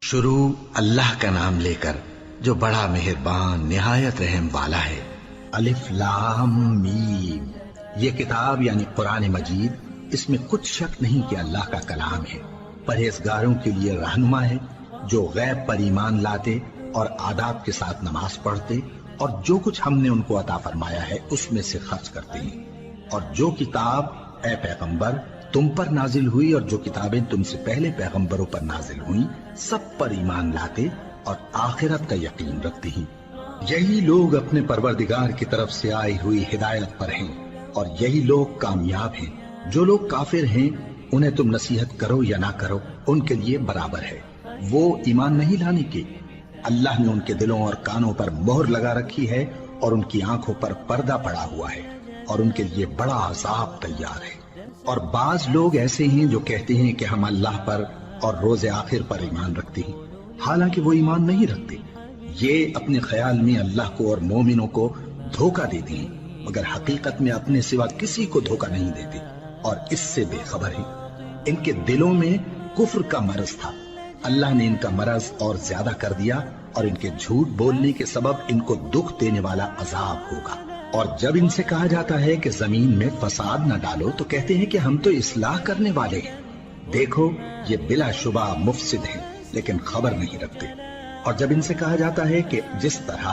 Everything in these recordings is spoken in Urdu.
شروع اللہ کا نام لے کر جو بڑا مہربان نہایت رحم والا ہے۔ الف لام میم، یہ کتاب یعنی قرآن مجید، اس میں کچھ شک نہیں کہ اللہ کا کلام ہے، پرہیزگاروں کے لیے رہنما ہے، جو غیب پر ایمان لاتے اور آداب کے ساتھ نماز پڑھتے اور جو کچھ ہم نے ان کو عطا فرمایا ہے اس میں سے خرچ کرتے ہیں، اور جو کتاب اے پیغمبر تم پر نازل ہوئی اور جو کتابیں تم سے پہلے پیغمبروں پر نازل ہوئیں سب پر ایمان لاتے اور آخرت کا یقین رکھتے ہیں۔ یہی لوگ اپنے پروردگار کی طرف سے آئی ہوئی ہدایت پر ہیں اور یہی لوگ کامیاب ہیں۔ جو لوگ کافر ہیں انہیں تم نصیحت کرو یا نہ کرو ان کے لیے برابر ہے، وہ ایمان نہیں لانے کے۔ اللہ نے ان کے دلوں اور کانوں پر مہر لگا رکھی ہے اور ان کی آنکھوں پر پردہ پڑا ہوا ہے اور ان کے لیے بڑا عذاب تیار ہے۔ اور بعض لوگ ایسے ہیں جو کہتے ہیں کہ ہم اللہ پر اور روز آخر پر ایمان رکھتے ہیں، حالانکہ وہ ایمان نہیں رکھتے۔ یہ اپنے خیال میں اللہ کو اور مومنوں کو دھوکہ دیتے ہیں، مگر حقیقت میں اپنے سوا کسی کو دھوکہ نہیں دیتے اور اس سے بے خبر ہیں۔ ان کے دلوں میں کفر کا مرض تھا، اللہ نے ان کا مرض اور زیادہ کر دیا اور ان کے جھوٹ بولنے کے سبب ان کو دکھ دینے والا عذاب ہوگا۔ اور جب ان سے کہا جاتا ہے کہ زمین میں فساد نہ ڈالو تو کہتے ہیں کہ ہم تو اصلاح کرنے والے ہیں۔ دیکھو یہ بلا شبہ مفسد ہیں لیکن خبر نہیں رکھتے۔ اور جب ان سے کہا جاتا ہے کہ جس طرح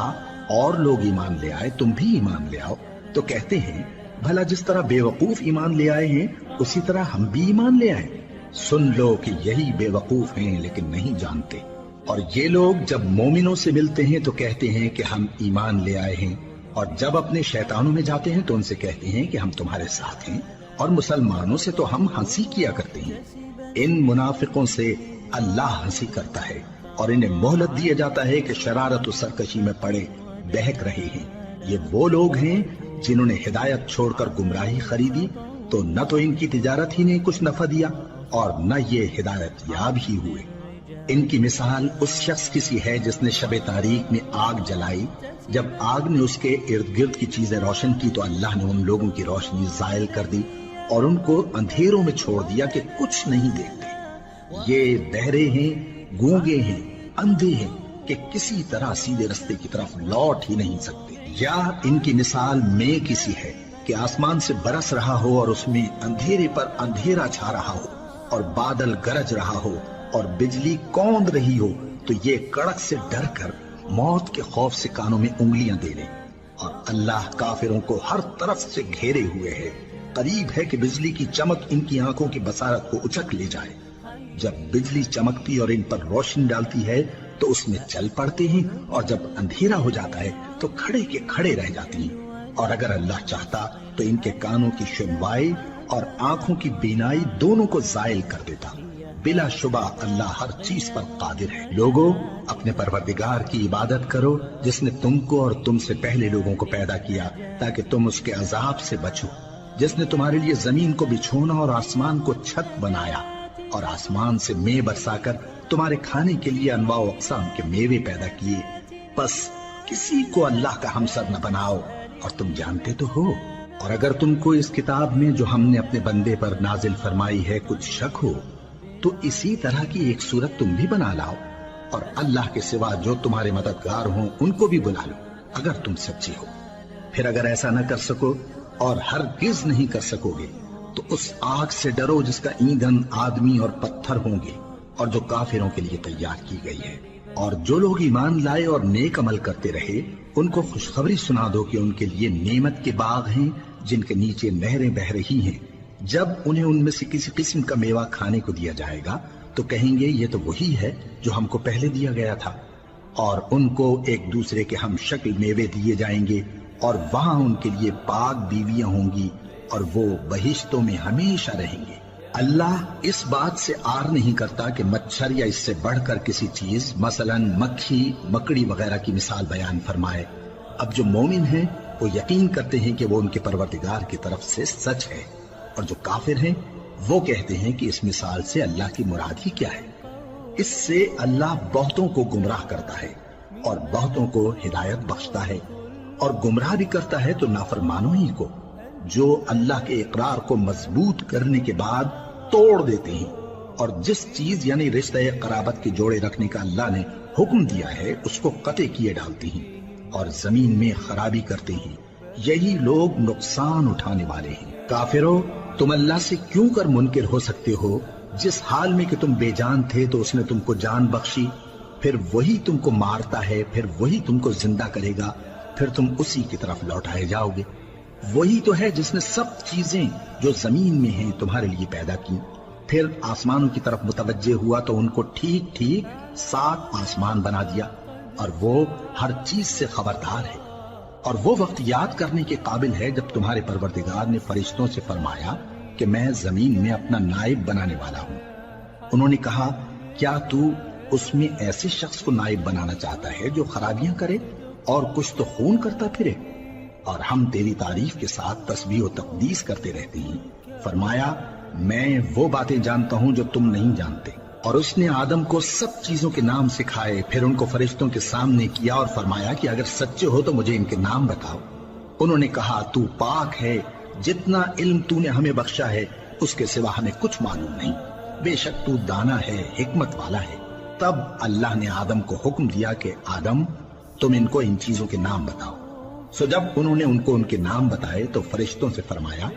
اور لوگ ایمان لے آئے تم بھی ایمان لے آؤ تو کہتے ہیں بھلا جس طرح بے وقوف ایمان لے آئے ہیں اسی طرح ہم بھی ایمان لے آئے۔ سن لو کہ یہی بے وقوف ہیں لیکن نہیں جانتے۔ اور یہ لوگ جب مومنوں سے ملتے ہیں تو کہتے ہیں کہ ہم ایمان لے آئے ہیں، اور جب اپنے شیطانوں میں جاتے ہیں تو ان سے کہتے ہیں کہ ہم تمہارے ساتھ ہیں، اور مسلمانوں سے تو ہم ہنسی کیا کرتے ہیں۔ ان منافقوں سے اللہ ہنسی کرتا ہے اور انہیں مہلت دیا جاتا ہے کہ شرارت و سرکشی میں پڑے بہک رہے ہیں۔ یہ وہ لوگ ہیں جنہوں نے ہدایت چھوڑ کر گمراہی خریدی، تو نہ تو ان کی تجارت ہی نے کچھ نفع دیا اور نہ یہ ہدایت یاب ہی ہوئے۔ ان کی مثال اس شخص کی سی ہے جس نے شب تاریک میں آگ جلائی، جب آگ نے اس کے ارد گرد کی چیزیں روشن کی تو اللہ نے ان لوگوں کی روشنی زائل کر دی اور ان کو اندھیروں میں چھوڑ دیا کہ کچھ نہیں دیکھتے۔ یہ بہرے ہیں، گونگے ہیں، اندھے ہیں کہ کسی طرح سیدھے رستے کی طرف لوٹ ہی نہیں سکتے۔ یا ان کی مثال میں کسی ہے کہ آسمان سے برس رہا ہو اور اس میں اندھیرے پر اندھیرا چھا رہا ہو اور بادل گرج رہا ہو اور بجلی کوند رہی ہو تو یہ کڑک سے ڈر کر موت کے خوف سے کانوں میں انگلیاں دے لے۔ اور اللہ کافروں کو ہر طرف سے گھیرے ہوئے ہے، قریب ہے کہ بجلی کی چمک ان کی آنکھوں کی بصارت کو اچک لے جائے۔ جب بجلی چمکتی اور ان پر روشنی ڈالتی ہے تو اس میں چل پڑتے ہیں، اور جب اندھیرا ہو جاتا ہے تو کھڑے کے کھڑے رہ جاتے ہیں۔ اور اگر اللہ چاہتا تو ان کے کانوں کی سنوائی اور آنکھوں کی بینائی دونوں کو زائل کر دیتا۔ بلا شبہ اللہ ہر چیز پر قادر ہے۔ لوگوں اپنے پروردگار کی عبادت کرو جس نے تم کو اور تم سے پہلے لوگوں کو پیدا کیا تاکہ تم اس کے عذاب سے بچو، جس نے تمہارے لیے زمین کو بچھونا اور آسمان کو چھت بنایا اور آسمان سے مے برسا کر تمہارے کھانے کے لیے انواع و اقسام کے میوے پیدا کیے۔ بس کسی کو اللہ کا ہمسر نہ بناؤ، اور تم جانتے تو ہو۔ اور اگر تم کو اس کتاب میں جو ہم نے اپنے بندے پر نازل فرمائی ہے کچھ شک ہو تو اسی طرح کی ایک صورت تم بھی بنا لاؤ، اور اللہ کے سوا جو تمہارے مددگار ہوں ان کو بھی بلا لو اگر تم سچے ہو۔ پھر اگر ایسا نہ کر سکو اور ہرگز نہیں کر سکو گے تو اس آگ سے ڈرو جس کا ایندھن آدمی اور پتھر ہوں گے اور جو کافروں کے لیے تیار کی گئی ہے۔ اور جو لوگ ایمان لائے اور نیک عمل کرتے رہے ان کو خوشخبری سنا دو کہ ان کے لیے نعمت کے باغ ہیں جن کے نیچے نہریں بہ رہی ہیں۔ جب انہیں ان میں سے کسی قسم کا میوہ کھانے کو دیا جائے گا تو کہیں گے یہ تو وہی ہے جو ہم کو پہلے دیا گیا تھا، اور ان کو ایک دوسرے کے ہم شکل میوے دیے جائیں گے، اور وہاں ان کے لیے پاک بیویاں ہوں گی اور وہ بہشتوں میں ہمیشہ رہیں گے۔ اللہ اس بات سے آر نہیں کرتا کہ مچھر یا اس سے بڑھ کر کسی چیز مثلا مکھی مکڑی وغیرہ کی مثال بیان فرمائے۔ اب جو مومن ہیں وہ یقین کرتے ہیں کہ وہ ان کے پروردگار کی طرف سے سچ ہے، اور جو کافر ہیں وہ کہتے ہیں کہ اس مثال سے اللہ کی مراد ہی کیا ہے۔ اس سے اللہ بہتوں کو گمراہ کرتا ہے اور بہتوں کو ہدایت بخشتا ہے، اور گمراہ بھی کرتا ہے تو نافرمانوں ہی کو، جو اللہ کے اقرار کو مضبوط کرنے کے بعد توڑ دیتے ہیں اور جس چیز یعنی رشتہ قرابت کے جوڑے رکھنے کا اللہ نے حکم دیا ہے اس کو قطع کیے ڈالتی ہیں اور زمین میں خرابی کرتے ہیں، یہی لوگ نقصان اٹھانے والے ہیں۔ کافرو، تم اللہ سے کیوں کر منکر ہو سکتے ہو؟ جس حال میں کہ تم بے جان تھے تو اس نے تم کو جان بخشی، پھر وہی تم کو مارتا ہے، پھر وہی تم کو زندہ کرے گا، پھر تم اسی کی طرف لوٹائے جاؤ گے۔ وہی تو ہے جس نے سب چیزیں جو زمین میں ہیں تمہارے لیے پیدا کی، پھر آسمانوں کی طرف متوجہ ہوا تو ان کو ٹھیک ٹھیک 7 آسمان بنا دیا، اور وہ ہر چیز سے خبردار ہے۔ اور وہ وقت یاد کرنے کے قابل ہے جب تمہارے پروردگار نے فرشتوں سے فرمایا کہ میں زمین میں اپنا نائب بنانے والا ہوں۔ انہوں نے کہا، کیا تو اس میں ایسے شخص کو نائب بنانا چاہتا ہے جو خرابیاں کرے اور کچھ تو خون کرتا پھرے؟ اور ہم تیری تعریف کے ساتھ تسبیح و تقدیس کرتے رہتے ہیں۔ فرمایا، میں وہ باتیں جانتا ہوں جو تم نہیں جانتے۔ اور اس نے آدم کو سب چیزوں کے نام سکھائے، پھر ان کو فرشتوں کے سامنے کیا اور فرمایا کہ اگر سچے ہو تو مجھے ان کے نام بتاؤ۔ انہوں نے کہا، تو پاک ہے، جتنا علم تو نے ہمیں بخشا ہے اس کے سوا ہمیں کچھ معلوم نہیں، بے شک تو دانا ہے، حکمت والا ہے۔ تب اللہ نے آدم کو حکم دیا کہ آدم، تم ان کو ان چیزوں کے نام بتاؤ۔ سو جب انہوں نے ان کو ان کے نام بتائے تو فرشتوں سے فرمایا،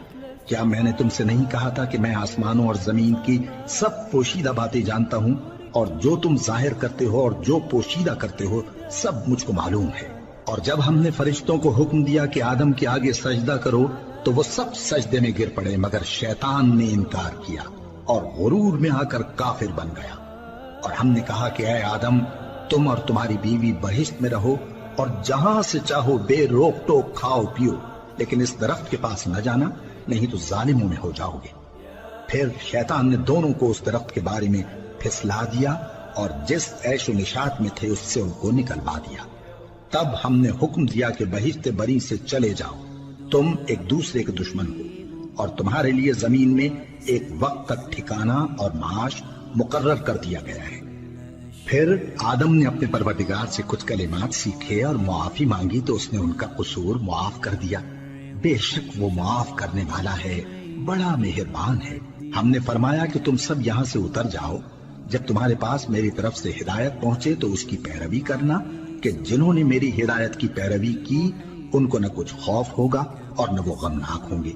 کیا میں نے تم سے نہیں کہا تھا کہ میں آسمانوں اور زمین کی سب پوشیدہ باتیں جانتا ہوں، اور جو تم ظاہر کرتے ہو اور جو پوشیدہ کرتے ہو سب مجھ کو معلوم ہے۔ اور جب ہم نے فرشتوں کو حکم دیا کہ آدم کے آگے سجدہ کرو تو وہ سب سجدے میں گر پڑے، مگر شیطان نے انکار کیا اور غرور میں آ کر کافر بن گیا۔ اور ہم نے کہا کہ اے آدم، تم اور تمہاری بیوی بہشت میں رہو اور جہاں سے چاہو بے روک ٹوک کھاؤ پیو، لیکن اس درخت کے پاس نہ جانا، نہیں تو ظالموں میں ہو جاؤ گے۔ پھر شیطان نے دونوں کو اس درخت کے بارے میں پھسلا دیا اور جس عیش و نشاط میں تھے اس سے ان کو نکلوا دیا۔ تب ہم نے حکم دیا کہ بہشت بری سے چلے جاؤ، تم ایک دوسرے کے دشمن ہو، اور تمہارے لیے زمین میں ایک وقت تک ٹھکانہ اور معاش مقرر کر دیا گیا ہے۔ پھر آدم نے اپنے پروردگار سے کچھ کلمات سیکھے اور معافی مانگی تو اس نے ان کا قصور معاف کر دیا۔ بے شک وہ معاف کرنے والا ہے، بڑا مہربان ہے۔ ہم نے فرمایا کہ تم سب یہاں سے اتر جاؤ، جب تمہارے پاس میری طرف سے ہدایت پہنچے تو اس کی پیروی کرنا، کہ جنہوں نے میری ہدایت کی پیروی کی ان کو نہ کچھ خوف ہوگا اور نہ وہ غمناک ہوں گے،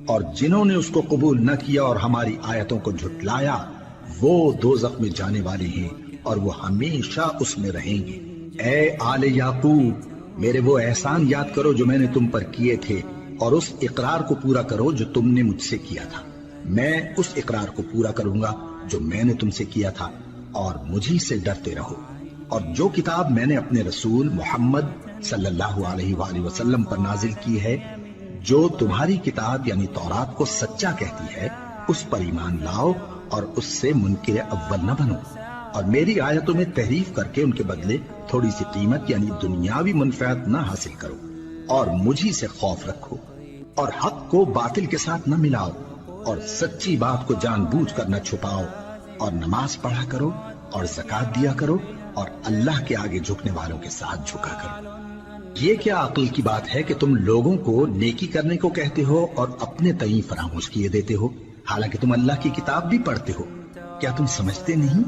اور جنہوں نے اس کو قبول نہ کیا اور ہماری آیتوں کو جھٹلایا وہ دوزخ میں جانے والے ہیں اور وہ ہمیشہ اس میں رہیں گے۔ اے آل یعقوب، میرے وہ احسان یاد کرو جو میں نے تم پر کیے تھے، اور اس اقرار کو پورا کرو جو تم نے مجھ سے کیا تھا۔ میں اس اقرار کو پورا کروں گا جو میں نے تم سے کیا تھا، اور مجھی سے ڈرتے رہو۔ اور جو کتاب میں نے اپنے رسول محمد صلی اللہ علیہ وآلہ وسلم پر نازل کی ہے، جو تمہاری کتاب یعنی تورات کو سچا کہتی ہے، اس پر ایمان لاؤ اور اس سے منکر اول نہ بنو، اور میری آیتوں میں تحریف کر کے ان کے بدلے تھوڑی سی قیمت یعنی دنیاوی منفعت نہ حاصل کرو، اور مجھی سے خوف رکھو، اور حق کو باطل کے ساتھ نہ ملاؤ، اور سچی بات کو جان بوجھ کر نہ چھپاؤ، اور نماز پڑھا کرو اور زکوٰۃ دیا کرو، اور اللہ کے آگے جھکنے والوں کے ساتھ جھکا کرو۔ یہ کیا عقل کی بات ہے کہ تم لوگوں کو نیکی کرنے کو کہتے ہو اور اپنے تئیں فراموش کیے دیتے ہو، حالانکہ تم اللہ کی کتاب بھی پڑھتے ہو؟ کیا تم سمجھتے نہیں؟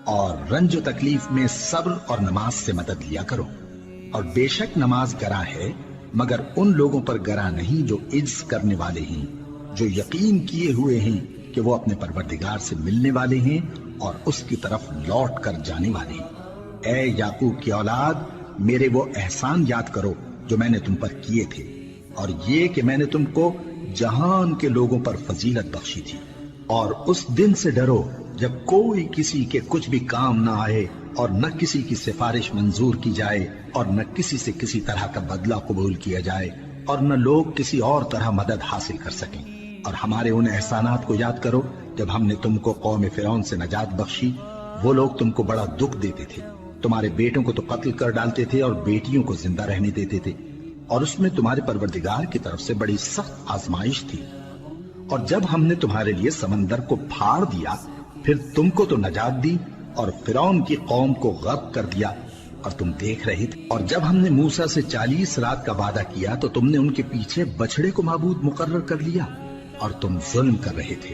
اور رنج و تکلیف میں صبر اور نماز سے مدد لیا کرو، اور بے شک نماز گراں ہے، مگر ان لوگوں پر گراں نہیں جو عجز کرنے والے ہیں، جو یقین کیے ہوئے ہیں کہ وہ اپنے پروردگار سے ملنے والے ہیں اور اس کی طرف لوٹ کر جانے والے ہیں۔ اے یعقوب کی اولاد، میرے وہ احسان یاد کرو جو میں نے تم پر کیے تھے، اور یہ کہ میں نے تم کو جہان کے لوگوں پر فضیلت بخشی تھی۔ اور اس دن سے ڈرو جب کوئی کسی کے کچھ بھی کام نہ آئے، اور نہ کسی کی سفارش منظور کی جائے، اور نہ کسی سے کسی طرح کا بدلہ قبول کیا جائے، اور نہ لوگ کسی اور طرح مدد حاصل کر سکیں۔ اور ہمارے ان احسانات کو یاد کرو جب ہم نے تم کو قوم فرعون سے نجات بخشی۔ وہ لوگ تم کو بڑا دکھ دیتے تھے، تمہارے بیٹوں کو تو قتل کر ڈالتے تھے اور بیٹیوں کو زندہ رہنے دیتے تھے، اور اس میں تمہارے پروردگار کی طرف سے بڑی سخت آزمائش تھی۔ اور جب ہم نے تمہارے لیے سمندر کو پھاڑ دیا، پھر تم کو تو نجات دی اور فرعون کی قوم کو غرق کر دیا، اور تم دیکھ رہے تھے۔ اور جب ہم نے موسیٰ سے 40 رات کا وعدہ کیا تو تم نے ان کے پیچھے بچڑے کو معبود مقرر کر لیا، اور تم ظلم کر رہے تھے۔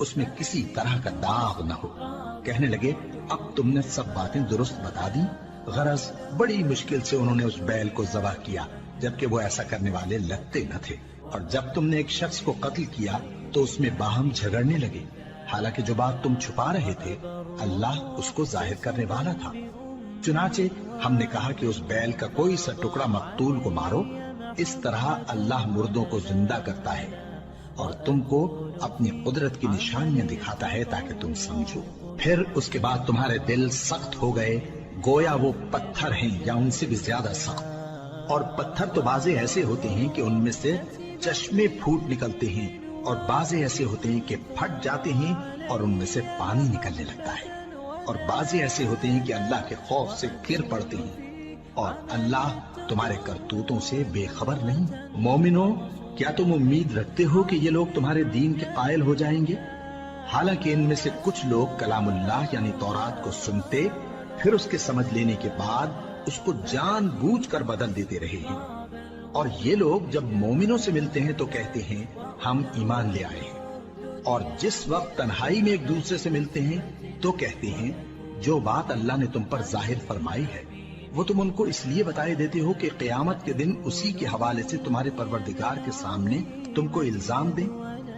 اس میں کسی طرح کا داغ نہ ہو۔ کہنے لگے اب تم نے سب باتیں درست بتا دی، غرض بڑی مشکل سے انہوں نے اس بیل کو ذبح کیا، جبکہ وہ ایسا کرنے والے لگتے نہ تھے، اور جب تم نے ایک شخص کو قتل کیا تو اس میں باہم جھگڑنے لگے، حالانکہ جو بات تم چھپا رہے تھے اللہ اس کو ظاہر کرنے والا تھا۔ چنانچہ ہم نے کہا کہ اس بیل کا کوئی سا ٹکڑا مقتول کو مارو، اس طرح اللہ مردوں کو زندہ کرتا ہے اور تم کو اپنی قدرت کی نشانیاں دکھاتا ہے تاکہ تم سمجھو۔ پھر اس کے بعد تمہارے دل سخت ہو گئے، گویا وہ پتھر ہیں یا ان سے بھی زیادہ سخت، اور پتھر تو بعضے ایسے ہوتے ہیں کہ ان میں سے چشمے پھوٹ نکلتے ہیں، اور بعضے ایسے ہوتے ہیں کہ پھٹ جاتے ہیں اور ان میں سے پانی نکلنے لگتا ہے، اور بعضے ایسے ہوتے ہیں کہ اللہ کے خوف سے گر پڑتے ہیں، اور اللہ تمہارے کرتوتوں سے بے خبر نہیں۔ مومنو، کیا تم امید رکھتے ہو کہ یہ لوگ تمہارے دین کے قائل ہو جائیں گے؟ حالانکہ ان میں سے کچھ لوگ کلام اللہ یعنی تورات کو سنتے، پھر اس کے سمجھ لینے کے بعد اس کو جان بوجھ کر بدل دیتے رہے ہیں، اور یہ لوگ جب مومنوں سے ملتے ہیں تو کہتے ہیں ہم ایمان لے آئے ہیں، اور جس وقت تنہائی میں ایک دوسرے سے ملتے ہیں تو کہتے ہیں جو بات اللہ نے تم پر ظاہر فرمائی ہے وہ تم ان کو اس لیے بتائے دیتے ہو کہ قیامت کے دن اسی کے حوالے سے تمہارے پروردگار کے سامنے تم کو الزام دیں۔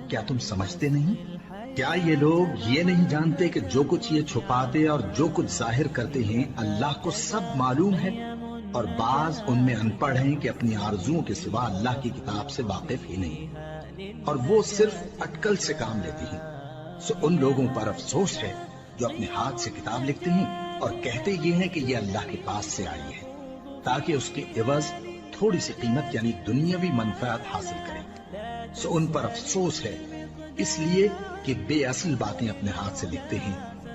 کیا تم سمجھتے نہیں؟ کیا یہ لوگ یہ نہیں جانتے کہ جو کچھ یہ چھپاتے اور جو کچھ ظاہر کرتے ہیں اللہ کو سب معلوم ہے، اور بعض ان میں ان پڑھ ہیں کہ اپنی آرزوؤں کے سوا اللہ کی کتاب سے واقف ہی نہیں، اور وہ صرف اٹکل سے کام لیتے ہیں۔ سو ان لوگوں پر افسوس ہے جو اپنے ہاتھ سے کتاب لکھتے ہیں اور کہتے یہ ہیں کہ یہ اللہ کے پاس سے آئی ہے، تاکہ اس کے عوض تھوڑی سی قیمت یعنی دنیاوی منفعت حاصل کریں۔ سو ان پر افسوس ہے اس لیے کہ بے اصل باتیں اپنے ہاتھ سے لکھتے ہیں،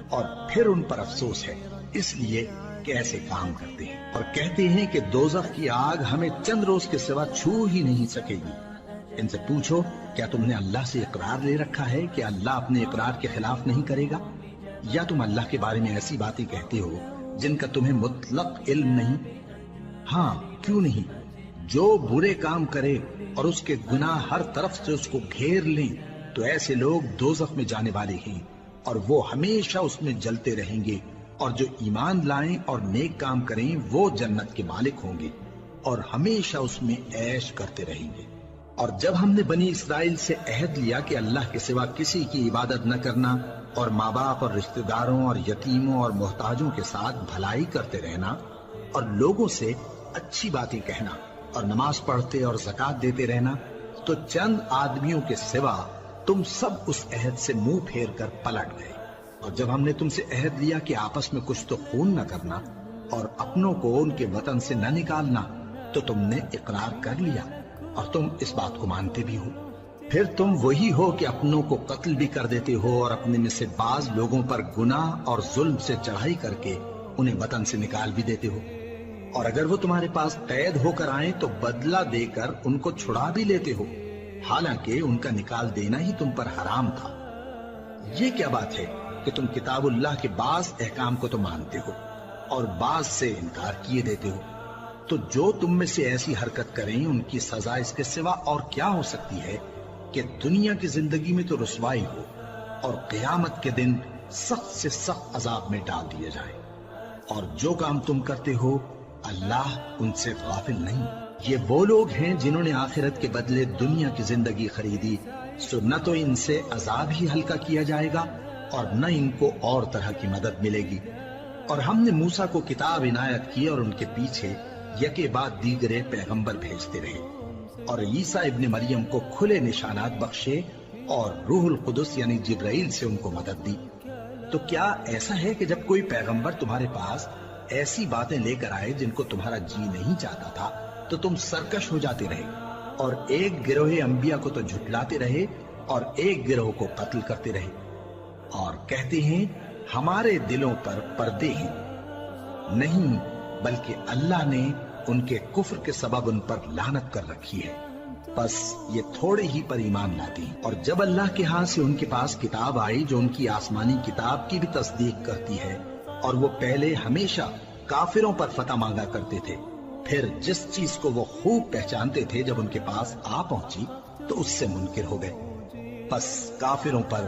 اور پھر ان پر افسوس ہے اس لیے کہ ایسے کام کرتے ہیں، اور کہتے ہیں کہ دوزخ کی آگ ہمیں چند روز کے سوا چھو ہی نہیں سکے گی۔ ان سے پوچھو کیا تم نے اللہ سے اقرار لے رکھا ہے کہ اللہ اپنے اقرار کے خلاف نہیں کرے گا، یا تم اللہ کے بارے میں ایسی باتیں کہتے ہو جن کا تمہیں مطلق علم نہیں؟ ہاں کیوں نہیں، جو برے کام کرے اور اس کے گناہ ہر طرف سے اس کو گھیر لیں تو ایسے لوگ دوزخ میں جانے والے ہیں، اور وہ ہمیشہ اس میں جلتے رہیں گے، اور جو ایمان لائیں اور نیک کام کریں وہ جنت کے مالک ہوں گے اور ہمیشہ اس میں عیش کرتے رہیں گے۔ اور جب ہم نے بنی اسرائیل سے عہد لیا کہ اللہ کے سوا کسی کی عبادت نہ کرنا، اور ماں باپ اور رشتہ داروں اور یتیموں اور محتاجوں کے ساتھ بھلائی کرتے رہنا، اور لوگوں سے اچھی باتیں کہنا، اور نماز پڑھتے اور زکوٰۃ دیتے رہنا، تو چند آدمیوں کے سوا تم سب اس عہد سے منہ پھیر کر پلٹ گئے۔ اور جب ہم نے تم سے عہد لیا کہ آپس میں کچھ تو خون نہ کرنا اور اپنوں کو ان کے وطن سے نہ نکالنا، تو تم نے اقرار کر لیا اور تم اس بات کو مانتے بھی ہو۔ پھر تم وہی ہو کہ اپنوں کو قتل بھی کر دیتے ہو، اور اپنے میں سے بعض لوگوں پر گناہ اور ظلم سے چڑھائی کر کے انہیں وطن سے نکال بھی دیتے ہو، اور اگر وہ تمہارے پاس قید ہو کر آئیں تو بدلہ دے کر ان کو چھڑا بھی لیتے ہو، حالانکہ ان کا نکال دینا ہی تم پر حرام تھا۔ یہ کیا بات ہے کہ تم کتاب اللہ کے بعض احکام کو تو مانتے ہو اور بعض سے انکار کیے دیتے ہو؟ تو جو تم میں سے ایسی حرکت کریں ان کی سزا اس کے سوا اور کیا ہو سکتی ہے کہ دنیا کی زندگی میں تو رسوائی ہو اور قیامت کے دن سخت سے سخت عذاب میں ڈال دیے جائیں۔ اور جو کام تم کرتے ہو اللہ ان سے غافل نہیں۔ یہ وہ لوگ ہیں جنہوں نے آخرت کے بدلے دنیا کی زندگی خریدی، سو نہ تو ان سے عذاب ہی ہلکا کیا جائے گا اور نہ ان کو اور طرح کی مدد ملے گی۔ اور ہم نے موسیٰ کو کتاب عنایت کی اور ان کے پیچھے یکے بعد دیگرے پیغمبر بھیجتے رہے، اور عیسیٰ ابن مریم کو کھلے نشانات بخشے اور روح القدس یعنی جبرائیل سے ان کو مدد دی۔ تو کیا ایسا ہے کہ جب کوئی پیغمبر تمہارے پاس ایسی باتیں لے کر آئے جن کو تمہارا جی نہیں چاہتا تھا تو تم سرکش ہو جاتے رہے، اور ایک گروہ انبیاء کو تو جھٹلاتے رہے اور ایک گروہ کو قتل کرتے رہے، اور کہتے ہیں ہمارے دلوں پر پردے ہیں؟ نہیں، بلکہ اللہ نے ان کے کفر کے سبب ان پر لعنت کر رکھی ہے، بس یہ تھوڑے ہی پر ایمان لاتے ہیں۔ اور جب اللہ کے ہاں سے ان کے پاس کتاب آئی جو ان کی آسمانی کتاب کی بھی تصدیق کرتی ہے، اور وہ پہلے ہمیشہ کافروں پر فتح مانگا کرتے تھے، پھر جس چیز کو وہ خوب پہچانتے تھے جب ان کے پاس آ پہنچی تو اس سے منکر ہو گئے، بس کافروں پر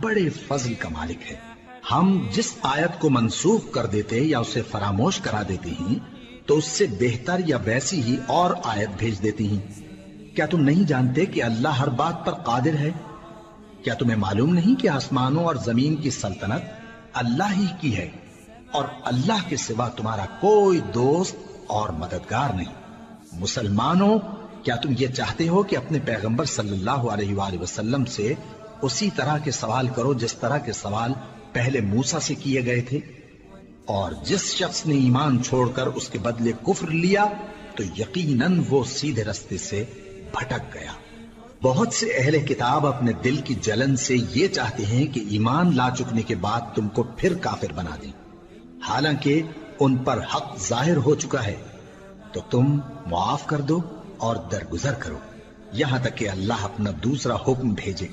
بڑے فضل کا مالک ہے۔ ہم جس آیت کو منسوخ کر دیتے یا اسے فراموش کرا دیتے ہیں تو اس سے بہتر یا ویسی ہی اور آیت بھیج دیتی ہیں۔ کیا تم نہیں جانتے کہ اللہ ہر بات پر قادر ہے؟ کیا تمہیں معلوم نہیں کہ آسمانوں اور زمین کی سلطنت اللہ ہی کی ہے اور اللہ کے سوا تمہارا کوئی دوست اور مددگار نہیں؟ مسلمانوں، کیا تم یہ چاہتے ہو کہ اپنے پیغمبر صلی اللہ علیہ وآلہ وسلم سے اسی طرح کے سوال کرو جس طرح کے سوال پہلے موسیٰ سے کیے گئے تھے؟ اور جس شخص نے ایمان چھوڑ کر اس کے بدلے کفر لیا تو یقیناً وہ سیدھے رستے سے بھٹک گیا۔ بہت سے اہل کتاب اپنے دل کی جلن سے یہ چاہتے ہیں کہ ایمان لا چکنے کے بعد تم کو پھر کافر بنا دیں، حالانکہ ان پر حق ظاہر ہو چکا ہے۔ تو تم معاف کر دو اور درگزر کرو یہاں تک کہ اللہ اپنا دوسرا حکم بھیجے۔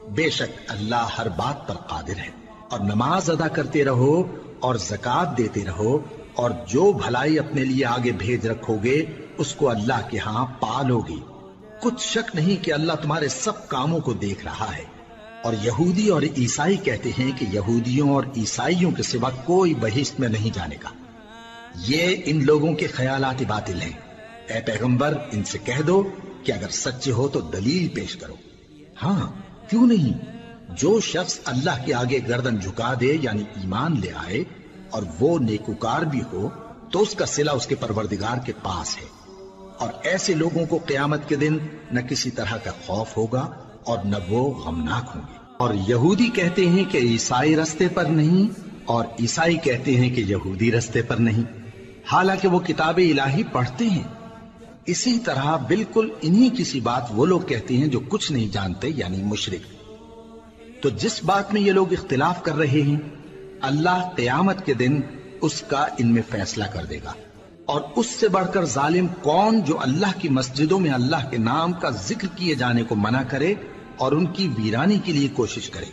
بے شک اللہ ہر بات پر قادر ہے۔ اور نماز ادا کرتے رہو اور زکوٰۃ دیتے رہو، اور جو بھلائی اپنے لیے آگے بھیج رکھو گے اس کو اللہ کے ہاں پالو گے۔ کچھ شک نہیں کہ اللہ تمہارے سب کاموں کو دیکھ رہا ہے۔ اور یہودی اور عیسائی کہتے ہیں کہ یہودیوں اور عیسائیوں کے سوا کوئی بہشت میں نہیں جانے گا۔ یہ ان لوگوں کے خیالات باطل ہیں۔ اے پیغمبر، ان سے کہہ دو کہ اگر سچے ہو تو دلیل پیش کرو۔ ہاں، کیوں نہیں؟ جو شخص اللہ کے آگے گردن جھکا دے یعنی ایمان لے آئے اور وہ نیکوکار بھی ہو تو اس کا صلہ اس کے پروردگار کے پاس ہے۔ اور ایسے لوگوں کو قیامت کے دن نہ کسی طرح کا خوف ہوگا اور نہ وہ غمناک ہوں گے۔ اور یہودی کہتے ہیں کہ عیسائی رستے پر نہیں، اور عیسائی کہتے ہیں کہ یہودی رستے پر نہیں، حالانکہ وہ کتاب الہی پڑھتے ہیں۔ اسی طرح بالکل انہی کسی بات وہ لوگ کہتے ہیں جو کچھ نہیں جانتے یعنی مشرک۔ تو جس بات میں یہ لوگ اختلاف کر رہے ہیں اللہ قیامت کے دن اس کا ان میں فیصلہ کر دے گا۔ اور اس سے بڑھ کر ظالم کون جو اللہ کی مسجدوں میں اللہ کے نام کا ذکر کیے جانے کو منع کرے اور ان کی ویرانی کے لیے کوشش کرے۔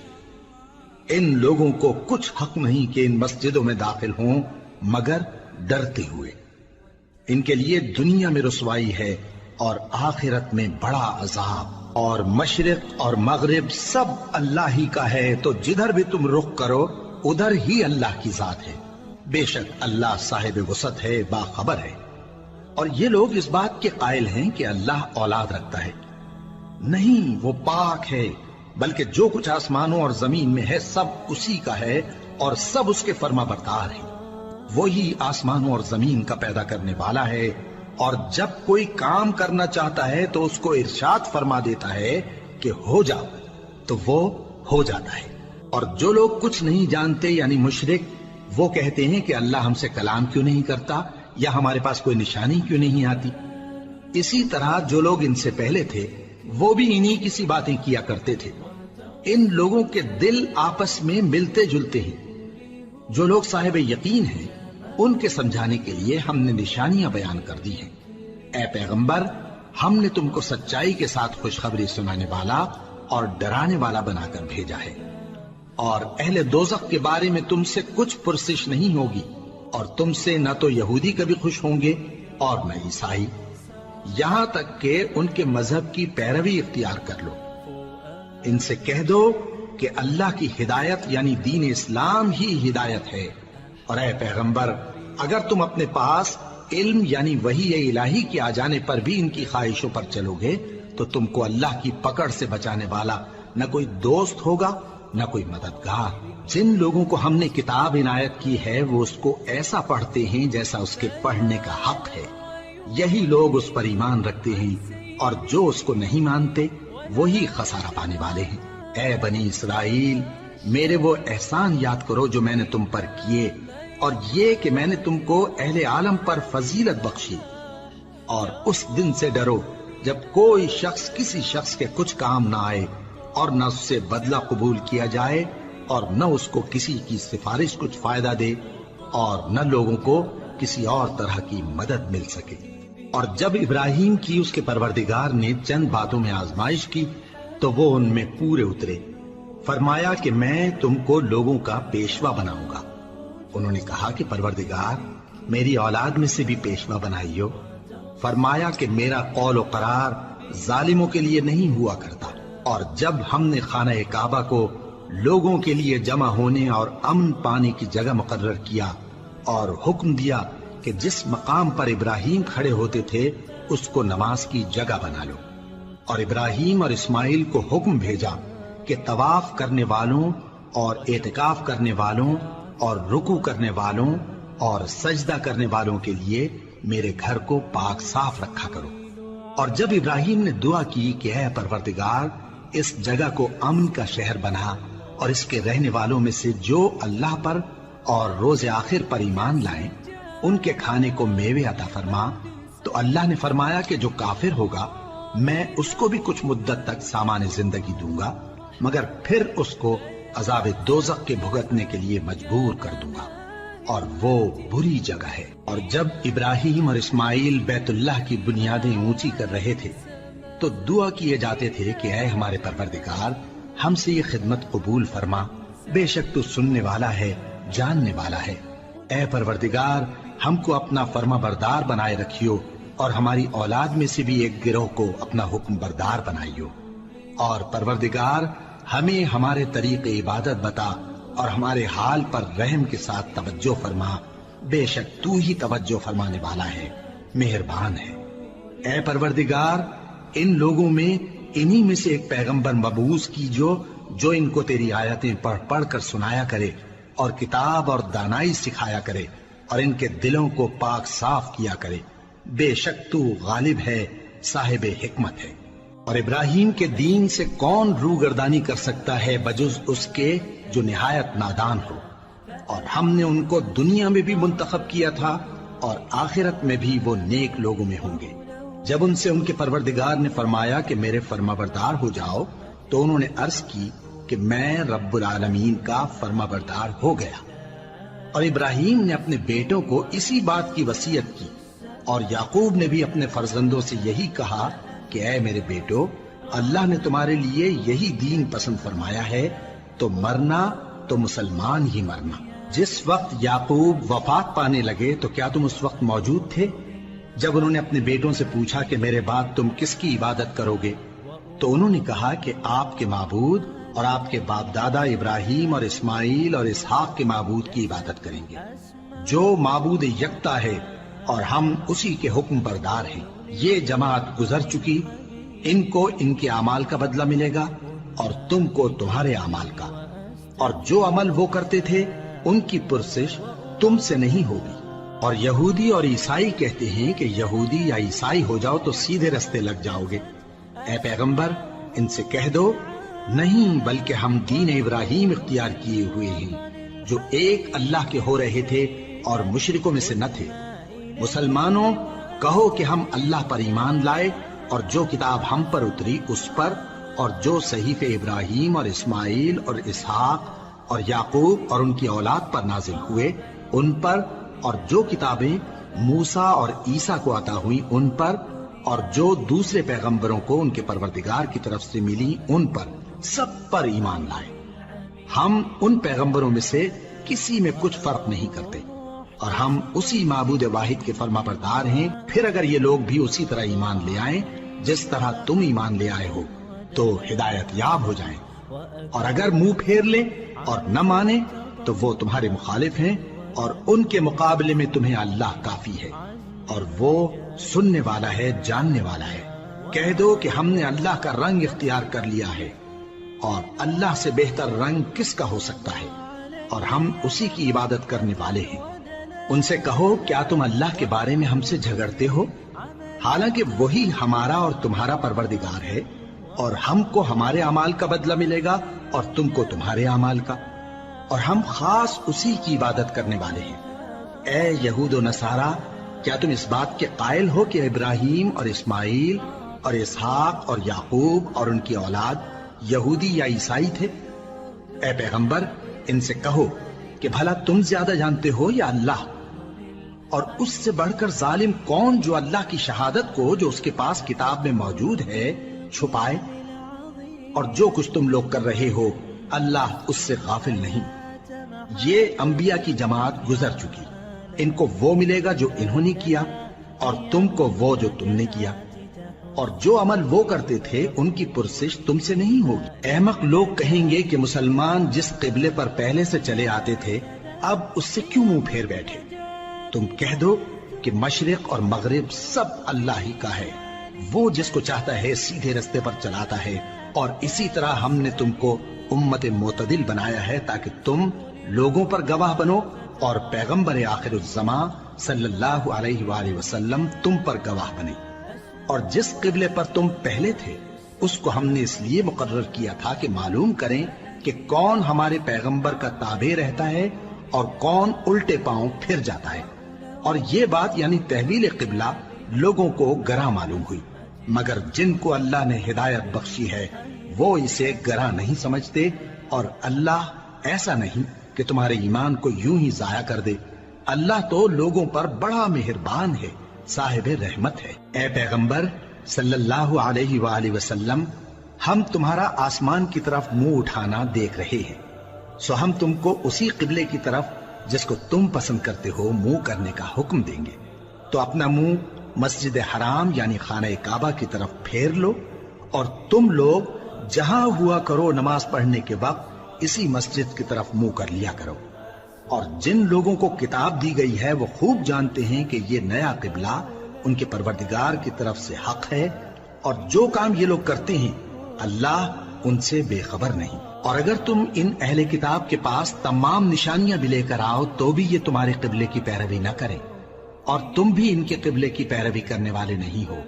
ان لوگوں کو کچھ حق نہیں کہ ان مسجدوں میں داخل ہوں مگر ڈرتے ہوئے۔ ان کے لیے دنیا میں رسوائی ہے اور آخرت میں بڑا عذاب۔ اور مشرق اور مغرب سب اللہ ہی کا ہے، تو جدھر بھی تم رخ کرو ادھر ہی اللہ کی ذات ہے۔ بے شک اللہ صاحب وسعت ہے، باخبر ہے۔ اور یہ لوگ اس بات کے قائل ہیں کہ اللہ اولاد رکھتا ہے۔ نہیں، وہ پاک ہے، بلکہ جو کچھ آسمانوں اور زمین میں ہے سب اسی کا ہے اور سب اس کے فرما بردار ہیں۔ وہی آسمانوں اور زمین کا پیدا کرنے والا ہے، اور جب کوئی کام کرنا چاہتا ہے تو اس کو ارشاد فرما دیتا ہے کہ ہو جاؤ، تو وہ ہو جاتا ہے۔ اور جو لوگ کچھ نہیں جانتے یعنی مشرک، وہ کہتے ہیں کہ اللہ ہم سے کلام کیوں نہیں کرتا یا ہمارے پاس کوئی نشانی کیوں نہیں آتی۔ اسی طرح جو لوگ ان سے پہلے تھے وہ بھی انہی کسی باتیں کیا کرتے تھے۔ ان لوگوں کے دل آپس میں ملتے جلتے ہیں۔ جو لوگ صاحب یقین ہیں ان کے سمجھانے کے لیے ہم نے نشانیاں بیان کر دی ہیں۔ اے پیغمبر، ہم نے تم کو سچائی کے ساتھ خوشخبری سنانے والا اور ڈرانے والا بنا کر بھیجا ہے۔ اور اہل دوزخ کے بارے میں تم سے کچھ پرسش نہیں ہوگی، اور تم سے نہ تو یہودی کبھی خوش ہوں گے اور نہ عیسائی، یہاں تک کہ ان کے مذہب کی پیروی اختیار کر لو۔ ان سے کہہ دو کہ اللہ کی ہدایت یعنی دین اسلام ہی ہدایت ہے۔ اور اے پیغمبر، اگر تم اپنے پاس علم یعنی وحی الہی کے آ جانے پر بھی ان کی خواہشوں پر چلو گے تو تم کو اللہ کی پکڑ سے بچانے والا نہ کوئی دوست ہوگا نہ کوئی مددگار۔ جن لوگوں کو ہم نے کتاب عنایت کی ہے وہ اس کو ایسا پڑھتے ہیں جیسا اس کے پڑھنے کا حق ہے، یہی لوگ اس پر ایمان رکھتے ہیں، اور جو اس کو نہیں مانتے وہی خسارہ پانے والے ہیں۔ اے بنی اسرائیل، میرے وہ احسان یاد کرو جو میں نے تم پر کیے، اور یہ کہ میں نے تم کو اہل عالم پر فضیلت بخشی۔ اور اس دن سے ڈرو جب کوئی شخص کسی شخص کے کچھ کام نہ آئے اور نہ اس سے بدلہ قبول کیا جائے، اور نہ اس کو کسی کی سفارش کچھ فائدہ دے، اور نہ لوگوں کو کسی اور طرح کی مدد مل سکے۔ اور جب ابراہیم کی اس کے پروردگار نے چند باتوں میں آزمائش کی تو وہ ان میں پورے اترے۔ فرمایا کہ میں تم کو لوگوں کا پیشوا بناؤں گا۔ انہوں نے کہا کہ پروردگار، میری اولاد میں سے بھی پیشوا بنائیو۔ فرمایا کہ میرا قول و قرار ظالموں کے لیے نہیں ہوا کرتا۔ اور جب ہم نے خانہ کعبہ کو لوگوں کے لیے جمع ہونے اور امن پانے کی جگہ مقرر کیا اور حکم دیا کہ جس مقام پر ابراہیم کھڑے ہوتے تھے اس کو نماز کی جگہ بنا لو، اور ابراہیم اور اسماعیل کو حکم بھیجا کہ طواف کرنے والوں اور اعتکاف کرنے والوں اور رکوع کرنے والوں اور سجدہ کرنے والوں کے لیے میرے گھر کو پاک صاف رکھا کرو۔ اور جب ابراہیم نے دعا کی کہ اے پروردگار اس جگہ کو امن کا شہر بنا اور اس کے رہنے والوں میں سے جو اللہ پر اور روز آخر پر ایمان لائیں ان کے کھانے کو میوے عطا فرما، تو اللہ نے فرمایا کہ جو کافر ہوگا میں اس کو بھی کچھ مدت تک سامان زندگی دوں گا، مگر پھر اس کو عذاب دوزخ کے بھگتنے کے لیے مجبور کر دوں گا، اور وہ بری جگہ ہے۔ اور جب ابراہیم اور اسماعیل بیت اللہ کی بنیادیں اونچی کر رہے تھے تو دعا کیے جاتے تھے کہ اے ہمارے پروردگار ہم سے یہ خدمت قبول فرما، بے شک تو سننے والا ہے، جاننے والا ہے۔ اے پروردگار ہم کو اپنا فرما بردار بنائے رکھیو، اور ہماری اولاد میں سے بھی ایک گروہ کو اپنا حکم بردار بنائیو، اور پروردگار ہمیں ہمارے طریق عبادت بتا اور ہمارے حال پر رحم کے ساتھ توجہ فرما، بے شک تو ہی توجہ فرمانے والا ہے، مہربان ہے۔ اے پروردگار ان لوگوں میں انہی میں سے ایک پیغمبر مبعوث کیجو جو ان کو تیری آیتیں پڑھ پڑھ کر سنایا کرے اور کتاب اور دانائی سکھایا کرے اور ان کے دلوں کو پاک صاف کیا کرے، بے شک تو غالب ہے، صاحب حکمت ہے۔ اور ابراہیم کے دین سے کون روگردانی کر سکتا ہے بجز اس کے جو نہایت نادان ہو، اور ہم نے ان کو دنیا میں بھی منتخب کیا تھا اور آخرت میں بھی وہ نیک لوگوں میں ہوں گے۔ جب ان سے ان کے پروردگار نے فرمایا کہ میرے فرمانبردار ہو جاؤ تو انہوں نے عرض کی کہ میں رب العالمین کا فرمانبردار ہو گیا۔ اور ابراہیم نے اپنے بیٹوں کو اسی بات کی وصیت کی، اور یعقوب نے بھی اپنے فرزندوں سے یہی کہا کہ اے میرے بیٹو، اللہ نے تمہارے لیے یہی دین پسند فرمایا ہے، تو مرنا تو مسلمان ہی مرنا۔ جس وقت یعقوب وفات پانے لگے تو کیا تم اس وقت موجود تھے؟ جب انہوں نے اپنے بیٹوں سے پوچھا کہ میرے بعد تم کس کی عبادت کرو گے، تو انہوں نے کہا کہ آپ کے معبود اور آپ کے باپ دادا ابراہیم اور اسماعیل اور اسحاق کے معبود کی عبادت کریں گے، جو معبود یکتا ہے اور ہم اسی کے حکم بردار ہیں۔ یہ جماعت گزر چکی، ان کو ان کے اعمال کا بدلہ ملے گا اور تم کو تمہارے اعمال کا، اور جو عمل وہ کرتے تھے ان کی پرسش تم سے نہیں ہوگی۔ اور یہودی اور عیسائی کہتے ہیں کہ یہودی یا عیسائی ہو جاؤ تو سیدھے رستے لگ جاؤ گے۔ اے پیغمبر ان سے کہہ دو نہیں، بلکہ ہم دین ابراہیم اختیار کیے ہوئے ہیں جو ایک اللہ کے ہو رہے تھے اور مشرکوں میں سے نہ تھے۔ مسلمانوں کہو کہ ہم اللہ پر ایمان لائے اور جو کتاب ہم پر اتری اس پر، اور جو صحیفے ابراہیم اور اسماعیل اور اسحاق اور یعقوب اور ان کی اولاد پر نازل ہوئے ان پر، اور جو کتابیں موسیٰ اور عیسیٰ کو عطا ہوئیں ان پر، اور جو دوسرے پیغمبروں کو ان کے پروردگار کی طرف سے ملی ان پر، سب پر ایمان لائے۔ ہم ان پیغمبروں میں سے کسی میں کچھ فرق نہیں کرتے، اور ہم اسی معبود واحد کے فرما بردار ہیں۔ پھر اگر یہ لوگ بھی اسی طرح ایمان لے آئیں جس طرح تم ایمان لے آئے ہو تو ہدایت یاب ہو جائیں، اور اگر منہ پھیر لیں اور نہ مانے تو وہ تمہارے مخالف ہیں، اور ان کے مقابلے میں تمہیں اللہ کافی ہے، اور وہ سننے والا ہے، جاننے والا ہے۔ کہہ دو کہ ہم نے اللہ کا رنگ اختیار کر لیا ہے، اور اللہ سے بہتر رنگ کس کا ہو سکتا ہے، اور ہم اسی کی عبادت کرنے والے ہیں۔ ان سے کہو کیا تم اللہ کے بارے میں ہم سے جھگڑتے ہو، حالانکہ وہی ہمارا اور تمہارا پروردگار ہے، اور ہم کو ہمارے اعمال کا بدلہ ملے گا اور تم کو تمہارے اعمال کا، اور ہم خاص اسی کی عبادت کرنے والے ہیں۔ اے یہود و نصارا، کیا تم اس بات کے قائل ہو کہ ابراہیم اور اسماعیل اور اسحاق اور یعقوب اور ان کی اولاد یہودی یا عیسائی تھے؟ اے پیغمبر ان سے کہو کہ بھلا تم زیادہ جانتے ہو یا اللہ؟ اور اس سے بڑھ کر ظالم کون جو اللہ کی شہادت کو جو اس کے پاس کتاب میں موجود ہے چھپائے؟ اور جو کچھ تم لوگ کر رہے ہو اللہ اس سے غافل نہیں۔ یہ انبیاء کی جماعت گزر چکی، ان کو وہ ملے گا جو انہوں نے کیا، اور تم کو وہ جو تم نے کیا۔ اور جو عمل وہ کرتے تھے ان کی پرسش تم سے نہیں ہوگی۔ احمق لوگ کہیں گے کہ مسلمان جس قبلے پر پہلے سے چلے آتے تھے اب اس سے کیوں منہ پھیر بیٹھے؟ تم کہہ دو کہ مشرق اور مغرب سب اللہ ہی کا ہے، وہ جس کو چاہتا ہے سیدھے رستے پر چلاتا ہے، اور اسی طرح ہم نے تم کو امت معتدل بنایا ہے تاکہ تم لوگوں پر گواہ بنو اور پیغمبر آخر الزمان صلی اللہ علیہ وآلہ وسلم تم پر گواہ بنے۔ اور جس قبلے پر تم پہلے تھے اس کو ہم نے اس لیے مقرر کیا تھا کہ معلوم کریں کہ کون ہمارے پیغمبر کا تابع رہتا ہے اور کون الٹے پاؤں پھر جاتا ہے۔ اور یہ بات یعنی تحویل قبلہ لوگوں کو گراں معلوم ہوئی، مگر جن کو اللہ نے ہدایت بخشی ہے وہ اسے گراں نہیں سمجھتے، اور اللہ ایسا نہیں کہ تمہارے ایمان کو یوں ہی ضائع کر دے۔ اللہ تو لوگوں پر بڑا مہربان ہے، صاحب رحمت ہے۔ اے پیغمبر صلی اللہ علیہ وآلہ وسلم، ہم تمہارا آسمان کی طرف منہ اٹھانا دیکھ رہے ہیں، سو ہم تم کو اسی قبلے کی طرف جس کو تم پسند کرتے ہو منہ کرنے کا حکم دیں گے۔ تو اپنا منہ مسجد حرام یعنی خانہ کعبہ کی طرف پھیر لو، اور تم لوگ جہاں ہوا کرو نماز پڑھنے کے وقت اسی مسجد کی طرف منہ کر لیا کرو۔ اور جن لوگوں کو کتاب دی گئی ہے وہ خوب جانتے ہیں کہ یہ نیا قبلہ ان کے پروردگار کی طرف سے حق ہے، اور جو کام یہ لوگ کرتے ہیں اللہ ان سے بے خبر نہیں۔ اور اگر تم ان اہل کتاب کے پاس تمام نشانیاں بھی لے کر آؤ تو بھی یہ تمہارے قبلے کی پیروی نہ کریں، اور تم بھی ان کے قبلے کی پیروی کرنے والے نہیں ہو،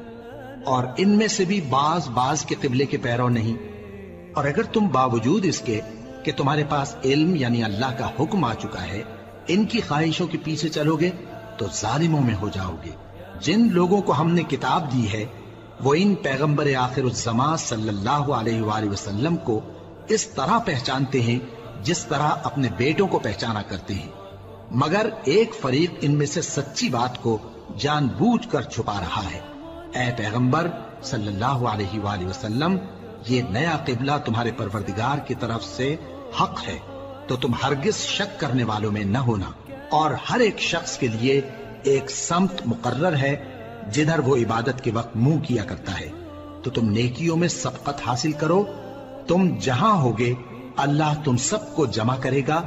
اور ان میں سے بھی بعض کے قبلے کے پیرو نہیں۔ اور اگر تم باوجود اس کے کہ تمہارے پاس علم یعنی اللہ کا حکم آ چکا ہے ان کی خواہشوں کے پیچھے چلو گے تو ظالموں میں ہو جاؤ گے۔ جن لوگوں کو ہم نے کتاب دی ہے وہ ان پیغمبر آخر الزمان صلی اللہ علیہ وآلہ وسلم کو اس طرح پہچانتے ہیں جس طرح اپنے بیٹوں کو پہچانا کرتے ہیں، مگر ایک فریق ان میں سے سچی بات کو جان بوجھ کر چھپا رہا ہے۔ اے پیغمبر صلی اللہ علیہ وآلہ وسلم، یہ نیا قبلہ تمہارے پروردگار کی طرف سے حق ہے، تو تم ہرگز شک کرنے والوں میں نہ ہونا، اور ہر ایک شخص کے لیے ایک سمت مقرر ہے جدھر وہ عبادت کے وقت منہ کیا کرتا ہے، تو تم نیکیوں میں سبقت حاصل کرو۔ تم جہاں ہوگے اللہ تم سب کو جمع کرے گا،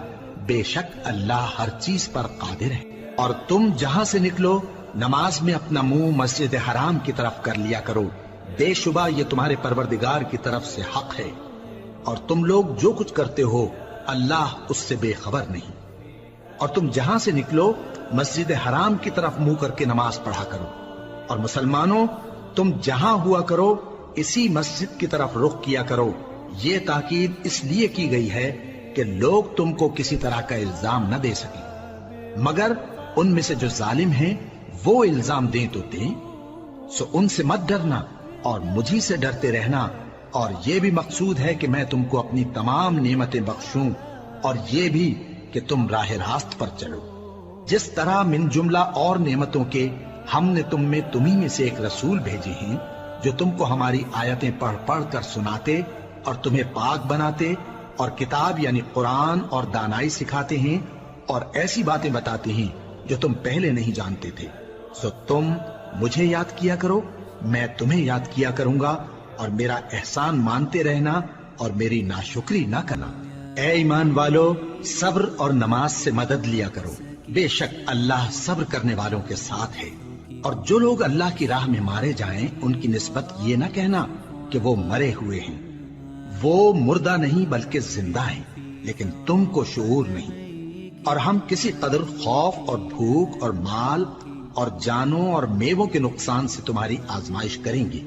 بے شک اللہ ہر چیز پر قادر ہے۔ اور تم جہاں سے نکلو نماز میں اپنا منہ مسجد حرام کی طرف کر لیا کرو، بے شبہ یہ تمہارے پروردگار کی طرف سے حق ہے، اور تم لوگ جو کچھ کرتے ہو اللہ اس سے بے خبر نہیں۔ اور تم جہاں سے نکلو مسجد حرام کی طرف منہ کر کے نماز پڑھا کرو، اور مسلمانوں تم جہاں ہوا کرو اسی مسجد کی طرف رخ کیا کرو۔ یہ تاکید اس لیے کی گئی ہے کہ لوگ تم کو کسی طرح کا الزام نہ دے سکیں، مگر ان میں سے جو ظالم ہیں وہ الزام دیں تو دیں، سو ان سے مت ڈرنا اور مجھی سے ڈرتے رہنا، اور یہ بھی مقصود ہے کہ میں تم کو اپنی تمام نعمتیں بخشوں، اور یہ بھی کہ تم راہ راست پر چلو۔ جس طرح من جملہ اور نعمتوں کے ہم نے تم میں تمہیں میں سے ایک رسول بھیجے ہیں جو تم کو ہماری آیتیں پڑھ پڑھ کر سناتے اور تمہیں پاک بناتے، اور کتاب یعنی قرآن اور دانائی سکھاتے ہیں، اور ایسی باتیں بتاتے ہیں جو تم پہلے نہیں جانتے تھے۔ سو تم مجھے یاد کیا کرو، میں تمہیں یاد کیا کروں گا، اور میرا احسان مانتے رہنا اور میری ناشکری نہ کرنا۔ اے ایمان والو، صبر اور نماز سے مدد لیا کرو، بے شک اللہ صبر کرنے والوں کے ساتھ ہے۔ اور جو لوگ اللہ کی راہ میں مارے جائیں ان کی نسبت یہ نہ کہنا کہ وہ مرے ہوئے ہیں، وہ مردہ نہیں بلکہ زندہ ہیں، لیکن تم کو شعور نہیں۔ اور ہم کسی قدر خوف اور بھوک اور مال اور جانوں اور میووں کے نقصان سے تمہاری آزمائش کریں گے،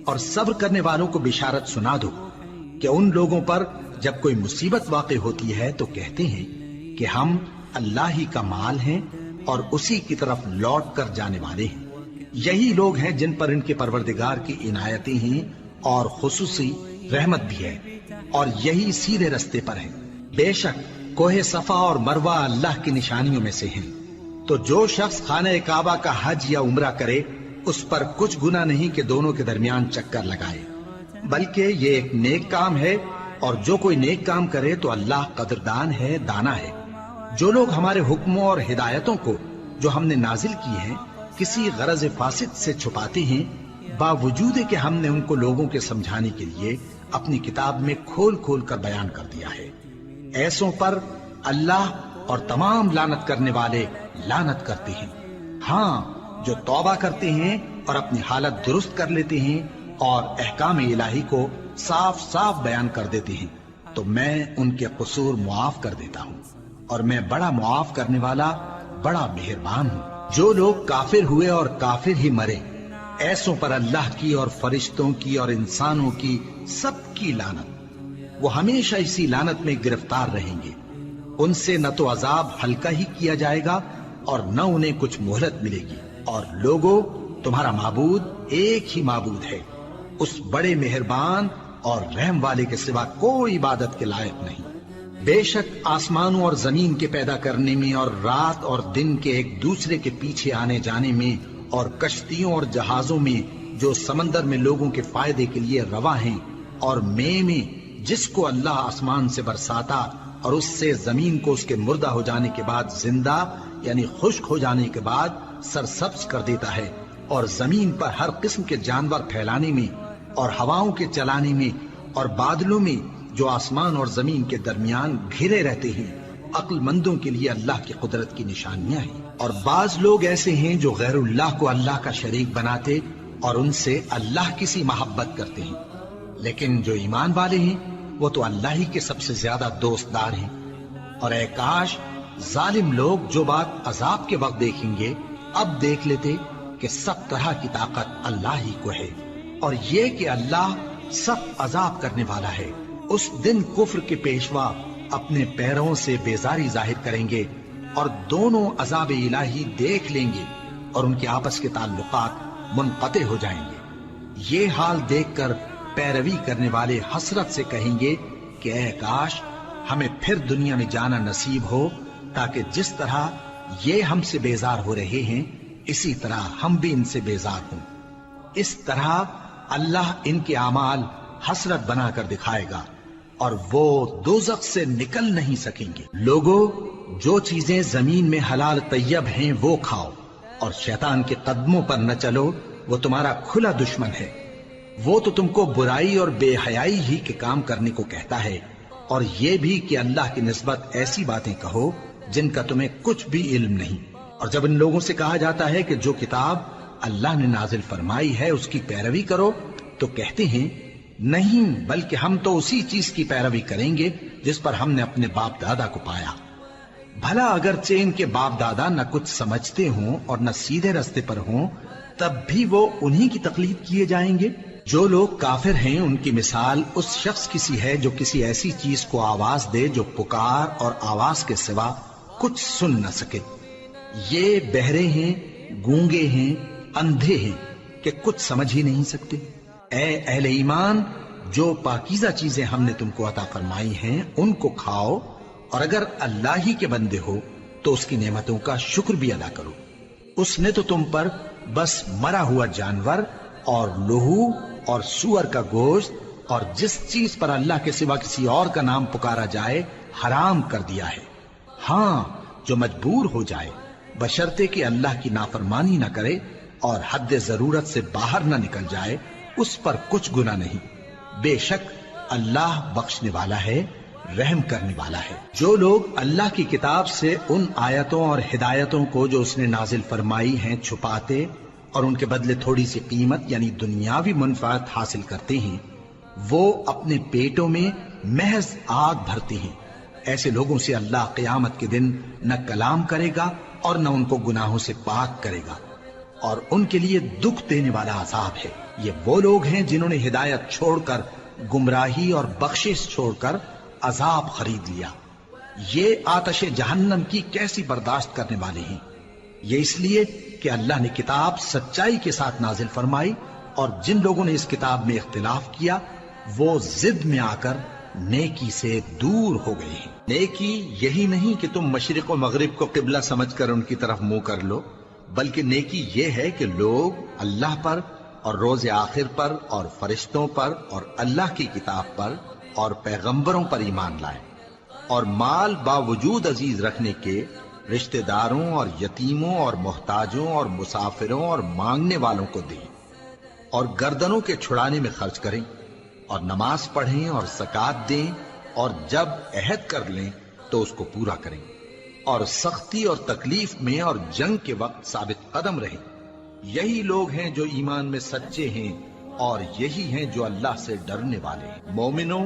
اور صبر کرنے والوں کو بشارت سنا دو کہ ان لوگوں پر جب کوئی مصیبت واقع ہوتی ہے تو کہتے ہیں کہ ہم اللہ ہی کا مال ہیں اور اسی کی طرف لوٹ کر جانے والے ہیں۔ یہی لوگ ہیں جن پر ان کے پروردگار کی عنایتیں ہیں اور خصوصی رحمت بھی ہے، اور یہی سیدھے رستے پر ہیں۔ بے شک کوہ صفا اور مروہ اللہ کی نشانیوں میں سے ہیں، تو جو شخص خانہ کعبہ کا حج یا عمرہ کرے اس پر کچھ گناہ نہیں کہ دونوں کے درمیان چکر لگائے، بلکہ یہ ایک نیک کام ہے، اور جو کوئی نیک کام کرے تو اللہ قدردان ہے، دانا ہے۔ جو لوگ ہمارے حکموں اور ہدایتوں کو جو ہم نے نازل کی ہیں کسی غرض فاسد سے چھپاتے ہیں، باوجود کہ ہم نے ان کو لوگوں کے سمجھانے کے لیے اپنی کتاب میں کھول کھول کر بیان کر دیا ہے۔ ایسوں پر اللہ اور تمام لعنت کرنے والے لعنت کرتے ہیں۔ ہاں، جو توبہ کرتے ہیں اور اپنی حالت درست کر لیتے ہیں اور احکام الہی کو صاف صاف بیان کر دیتے ہیں تو میں ان کے قصور معاف کر دیتا ہوں، اور میں بڑا معاف کرنے والا، بڑا مہربان ہوں۔ جو لوگ کافر ہوئے اور کافر ہی مرے، ایسوں پر اللہ کی اور فرشتوں کی اور انسانوں کی سب کی لعنت، وہ ہمیشہ اسی لعنت میں گرفتار رہیں گے۔ ان سے نہ تو عذاب ہلکا ہی کیا جائے گا اور نہ انہیں کچھ مہلت ملے گی۔ اور لوگوں، تمہارا معبود ایک ہی معبود ہے، اس بڑے مہربان اور رحم والے کے سوا کوئی عبادت کے لائق نہیں۔ بے شک آسمانوں اور زمین کے پیدا کرنے میں اور رات اور دن کے ایک دوسرے کے پیچھے آنے جانے میں اور کشتیوں اور جہازوں میں جو سمندر میں لوگوں کے فائدے کے لیے رواں ہیں، اور میں جس کو اللہ آسمان سے برساتا اور اس سے زمین کو اس کے مردہ ہو جانے کے بعد زندہ یعنی خشک ہو جانے کے بعد سرسبز کر دیتا ہے، اور زمین پر ہر قسم کے جانور پھیلانے میں اور ہواؤں کے چلانے میں اور بادلوں میں جو آسمان اور زمین کے درمیان گھرے رہتے ہیں، عقل مندوں کے لیے اللہ کی قدرت کی نشانیاں ہیں۔ اور بعض لوگ ایسے ہیں جو غیر اللہ کو اللہ کا شریک بناتے اور ان سے اللہ کی سی محبت کرتے ہیں، لیکن جو ایمان والے ہیں وہ تو اللہ ہی کے سب سے زیادہ دوست دار ہیں۔ اور اے کاش ظالم لوگ جو بات عذاب کے وقت دیکھیں گے اب دیکھ لیتے کہ سب طرح کی طاقت اللہ ہی کو ہے، اور یہ کہ اللہ سخت عذاب کرنے والا ہے۔ اس دن کفر کے پیشوا اپنے پیروں سے بیزاری ظاہر کریں گے اور دونوں عذاب الہی دیکھ لیں گے اور ان کے آپس کے تعلقات منقطع ہو جائیں گے۔ یہ حال دیکھ کر پیروی کرنے والے حسرت سے کہیں گے کہ اے کاش ہمیں پھر دنیا میں جانا نصیب ہو، تاکہ جس طرح یہ ہم سے بیزار ہو رہے ہیں اسی طرح ہم بھی ان سے بیزار ہوں۔ اس طرح اللہ ان کے اعمال حسرت بنا کر دکھائے گا اور وہ دوزخ سے نکل نہیں سکیں گے۔ لوگوں، جو چیزیں زمین میں حلال طیب ہیں وہ کھاؤ، اور شیطان کے قدموں پر نہ چلو، وہ تمہارا کھلا دشمن ہے۔ وہ تو تم کو برائی اور بے حیائی ہی کے کام کرنے کو کہتا ہے، اور یہ بھی کہ اللہ کی نسبت ایسی باتیں کہو جن کا تمہیں کچھ بھی علم نہیں۔ اور جب ان لوگوں سے کہا جاتا ہے کہ جو کتاب اللہ نے نازل فرمائی ہے اس کی پیروی کرو، تو کہتے ہیں نہیں، بلکہ ہم تو اسی چیز کی پیروی کریں گے جس پر ہم نے اپنے باپ دادا کو پایا۔ بھلا اگرچہ ان کے باپ دادا نہ کچھ سمجھتے ہوں اور نہ سیدھے رستے پر ہوں، تب بھی وہ انہی کی تقلید کیے جائیں گے۔ جو لوگ کافر ہیں ان کی مثال اس شخص کی سی ہے جو کسی ایسی چیز کو آواز دے جو پکار اور آواز کے سوا کچھ سن نہ سکے۔ یہ بہرے ہیں، گونگے ہیں، اندھے ہیں کہ کچھ سمجھ ہی نہیں سکتے۔ اے اہل ایمان، جو پاکیزہ چیزیں ہم نے تم کو عطا فرمائی ہیں ان کو کھاؤ، اور اگر اللہ ہی کے بندے ہو تو اس کی نعمتوں کا شکر بھی ادا کرو۔ اس نے تو تم پر بس مرا ہوا جانور اور لہو اور سور کا گوشت اور جس چیز پر اللہ کے سوا کسی اور کا نام پکارا جائے حرام کر دیا ہے۔ ہاں، جو مجبور ہو جائے بشرطے کہ اللہ کی نافرمانی نہ کرے اور حد ضرورت سے باہر نہ نکل جائے، اس پر کچھ گناہ نہیں۔ بے شک اللہ بخشنے والا ہے، رحم کرنے والا ہے۔ جو لوگ اللہ کی کتاب سے ان آیتوں اور ہدایتوں کو جو اس نے نازل فرمائی ہیں چھپاتے اور ان کے بدلے تھوڑی سی قیمت یعنی دنیاوی منفعت حاصل کرتے ہیں، وہ اپنے پیٹوں میں محض آگ بھرتے ہیں۔ ایسے لوگوں سے اللہ قیامت کے دن نہ کلام کرے گا اور نہ ان کو گناہوں سے پاک کرے گا، اور ان کے لیے دکھ دینے والا عذاب ہے۔ یہ وہ لوگ ہیں جنہوں نے ہدایت چھوڑ کر گمراہی اور بخشش چھوڑ کر عذاب خرید لیا۔ یہ آتش جہنم کی کیسی برداشت کرنے والے ہیں۔ یہ اس لیے کہ اللہ نے کتاب سچائی کے ساتھ نازل فرمائی، اور جن لوگوں نے اس کتاب میں اختلاف کیا وہ ضد میں آ کر نیکی سے دور ہو گئے ہیں۔ نیکی یہی نہیں کہ تم مشرق و مغرب کو قبلہ سمجھ کر ان کی طرف منہ کر لو، بلکہ نیکی یہ ہے کہ لوگ اللہ پر اور روز آخر پر اور فرشتوں پر اور اللہ کی کتاب پر اور پیغمبروں پر ایمان لائیں، اور مال باوجود عزیز رکھنے کے رشتہ داروں اور یتیموں اور محتاجوں اور مسافروں اور مانگنے والوں کو دیں، اور گردنوں کے چھڑانے میں خرچ کریں اور نماز پڑھیں اور زکات دیں اور جب عہد کر لیں تو اس کو پورا کریں اور سختی اور تکلیف میں اور جنگ کے وقت ثابت قدم رہیں۔ یہی لوگ ہیں جو ایمان میں سچے ہیں اور یہی ہیں جو اللہ سے ڈرنے والے ہیں۔ مومنوں،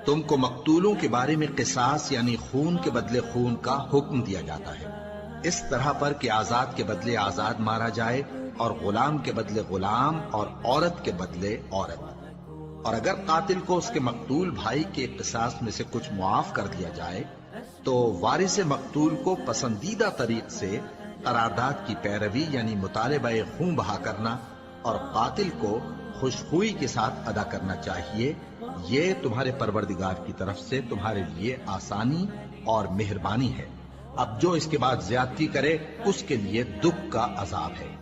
تم کو مقتولوں کے بارے میں قصاص یعنی خون کے بدلے خون کا حکم دیا جاتا ہے، اس طرح پر کہ آزاد کے بدلے آزاد مارا جائے اور غلام کے بدلے غلام اور عورت کے بدلے عورت۔ اور اگر قاتل کو اس کے مقتول بھائی کے قصاص میں سے کچھ معاف کر دیا جائے تو وارث مقتول کو پسندیدہ طریق سے قرارداد کی پیروی یعنی مطالبہ خون بہا کرنا اور قاتل کو خوشخوئی کے ساتھ ادا کرنا چاہیے۔ یہ تمہارے پروردگار کی طرف سے تمہارے لیے آسانی اور مہربانی ہے۔ اب جو اس کے بعد زیادتی کرے اس کے لیے دکھ کا عذاب ہے۔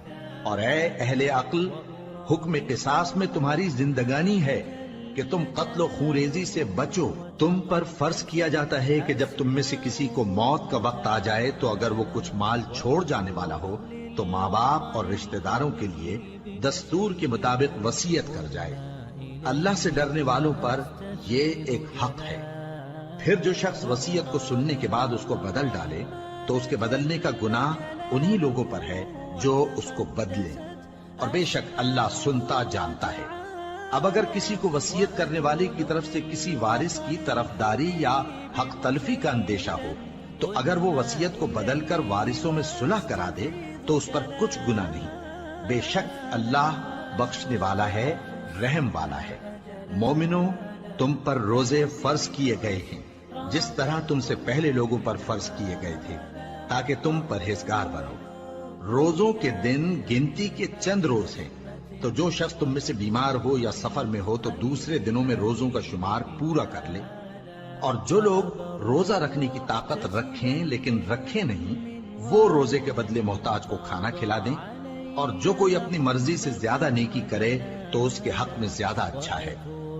اور اے اہل عقل، حکم قصاص میں تمہاری زندگانی ہے کہ تم قتل و خونریزی سے بچو۔ تم پر فرض کیا جاتا ہے کہ جب تم میں سے کسی کو موت کا وقت آ جائے تو اگر وہ کچھ مال چھوڑ جانے والا ہو تو ماں باپ اور رشتہ داروں کے لیے دستور کے مطابق وصیت کر جائے۔ اللہ سے ڈرنے والوں پر یہ ایک حق ہے۔ پھر جو شخص وصیت کو سننے کے بعد اس کو بدل ڈالے تو اس کے بدلنے کا گناہ انہی لوگوں پر ہے جو اس کو بدلے، اور بے شک اللہ سنتا جانتا ہے۔ اب اگر کسی کو وصیت کرنے والے کی طرف سے کسی وارث کی طرفداری یا حق تلفی کا اندیشہ ہو تو اگر وہ وصیت کو بدل کر وارثوں میں صلح کرا دے تو اس پر کچھ گناہ نہیں، بے شک اللہ بخشنے والا ہے، رحم والا ہے۔ مومنوں، تم پر روزے فرض کیے گئے ہیں جس طرح تم سے پہلے لوگوں پر فرض کیے گئے تھے تاکہ تم پرہیزگار بنو۔ روزوں کے دن گنتی کے چند روز ہیں، تو جو شخص تم میں سے بیمار ہو یا سفر میں ہو تو دوسرے دنوں میں روزوں کا شمار پورا کر لے۔ اور جو لوگ روزہ رکھنے کی طاقت رکھیں لیکن رکھیں نہیں، وہ روزے کے بدلے محتاج کو کھانا کھلا دیں۔ اور جو کوئی اپنی مرضی سے زیادہ نیکی کرے تو اس کے حق میں زیادہ اچھا ہے،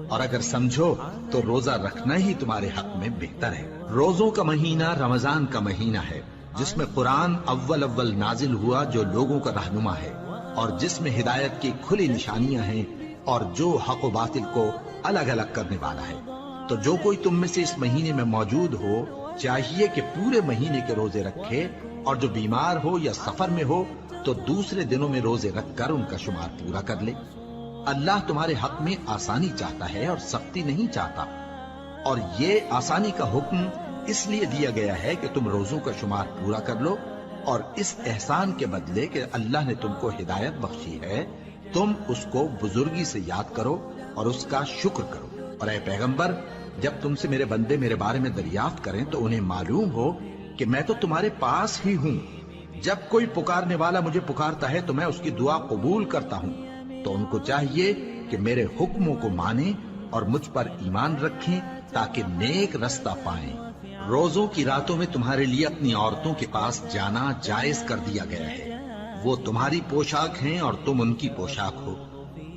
اور اگر سمجھو تو روزہ رکھنا ہی تمہارے حق میں بہتر ہے۔ روزوں کا مہینہ رمضان کا مہینہ ہے جس میں قرآن اول نازل ہوا جو لوگوں کا رہنما ہے اور جس میں ہدایت کی کھلی نشانیاں ہیں اور جو حق و باطل کو الگ الگ کرنے والا ہے۔ تو جو کوئی تم میں سے اس مہینے میں موجود ہو چاہیے کہ پورے مہینے کے روزے رکھے، اور جو بیمار ہو یا سفر میں ہو تو دوسرے دنوں میں روزے رکھ کر ان کا شمار پورا کر لے۔ اللہ تمہارے حق میں آسانی چاہتا ہے اور سختی نہیں چاہتا، اور یہ آسانی کا حکم اس لیے دیا گیا ہے کہ تم روزوں کا شمار پورا کر لو، اور اس احسان کے بدلے کہ اللہ نے تم کو ہدایت بخشی ہے تم اس کو بزرگی سے یاد کرو اور اس کا شکر کرو۔ اور اے پیغمبر، جب تم سے میرے بندے میرے بارے میں دریافت کریں تو انہیں معلوم ہو کہ میں تو تمہارے پاس ہی ہوں۔ جب کوئی پکارنے والا مجھے پکارتا ہے تو میں اس کی دعا قبول کرتا ہوں۔ تو ان کو چاہیے کہ میرے حکموں کو مانیں اور مجھ پر ایمان رکھیں تاکہ نیک رستہ پائیں۔ روزوں کی راتوں میں تمہارے لیے اپنی عورتوں کے پاس جانا جائز کر دیا گیا ہے، وہ تمہاری پوشاک ہیں اور تم ان کی پوشاک ہو۔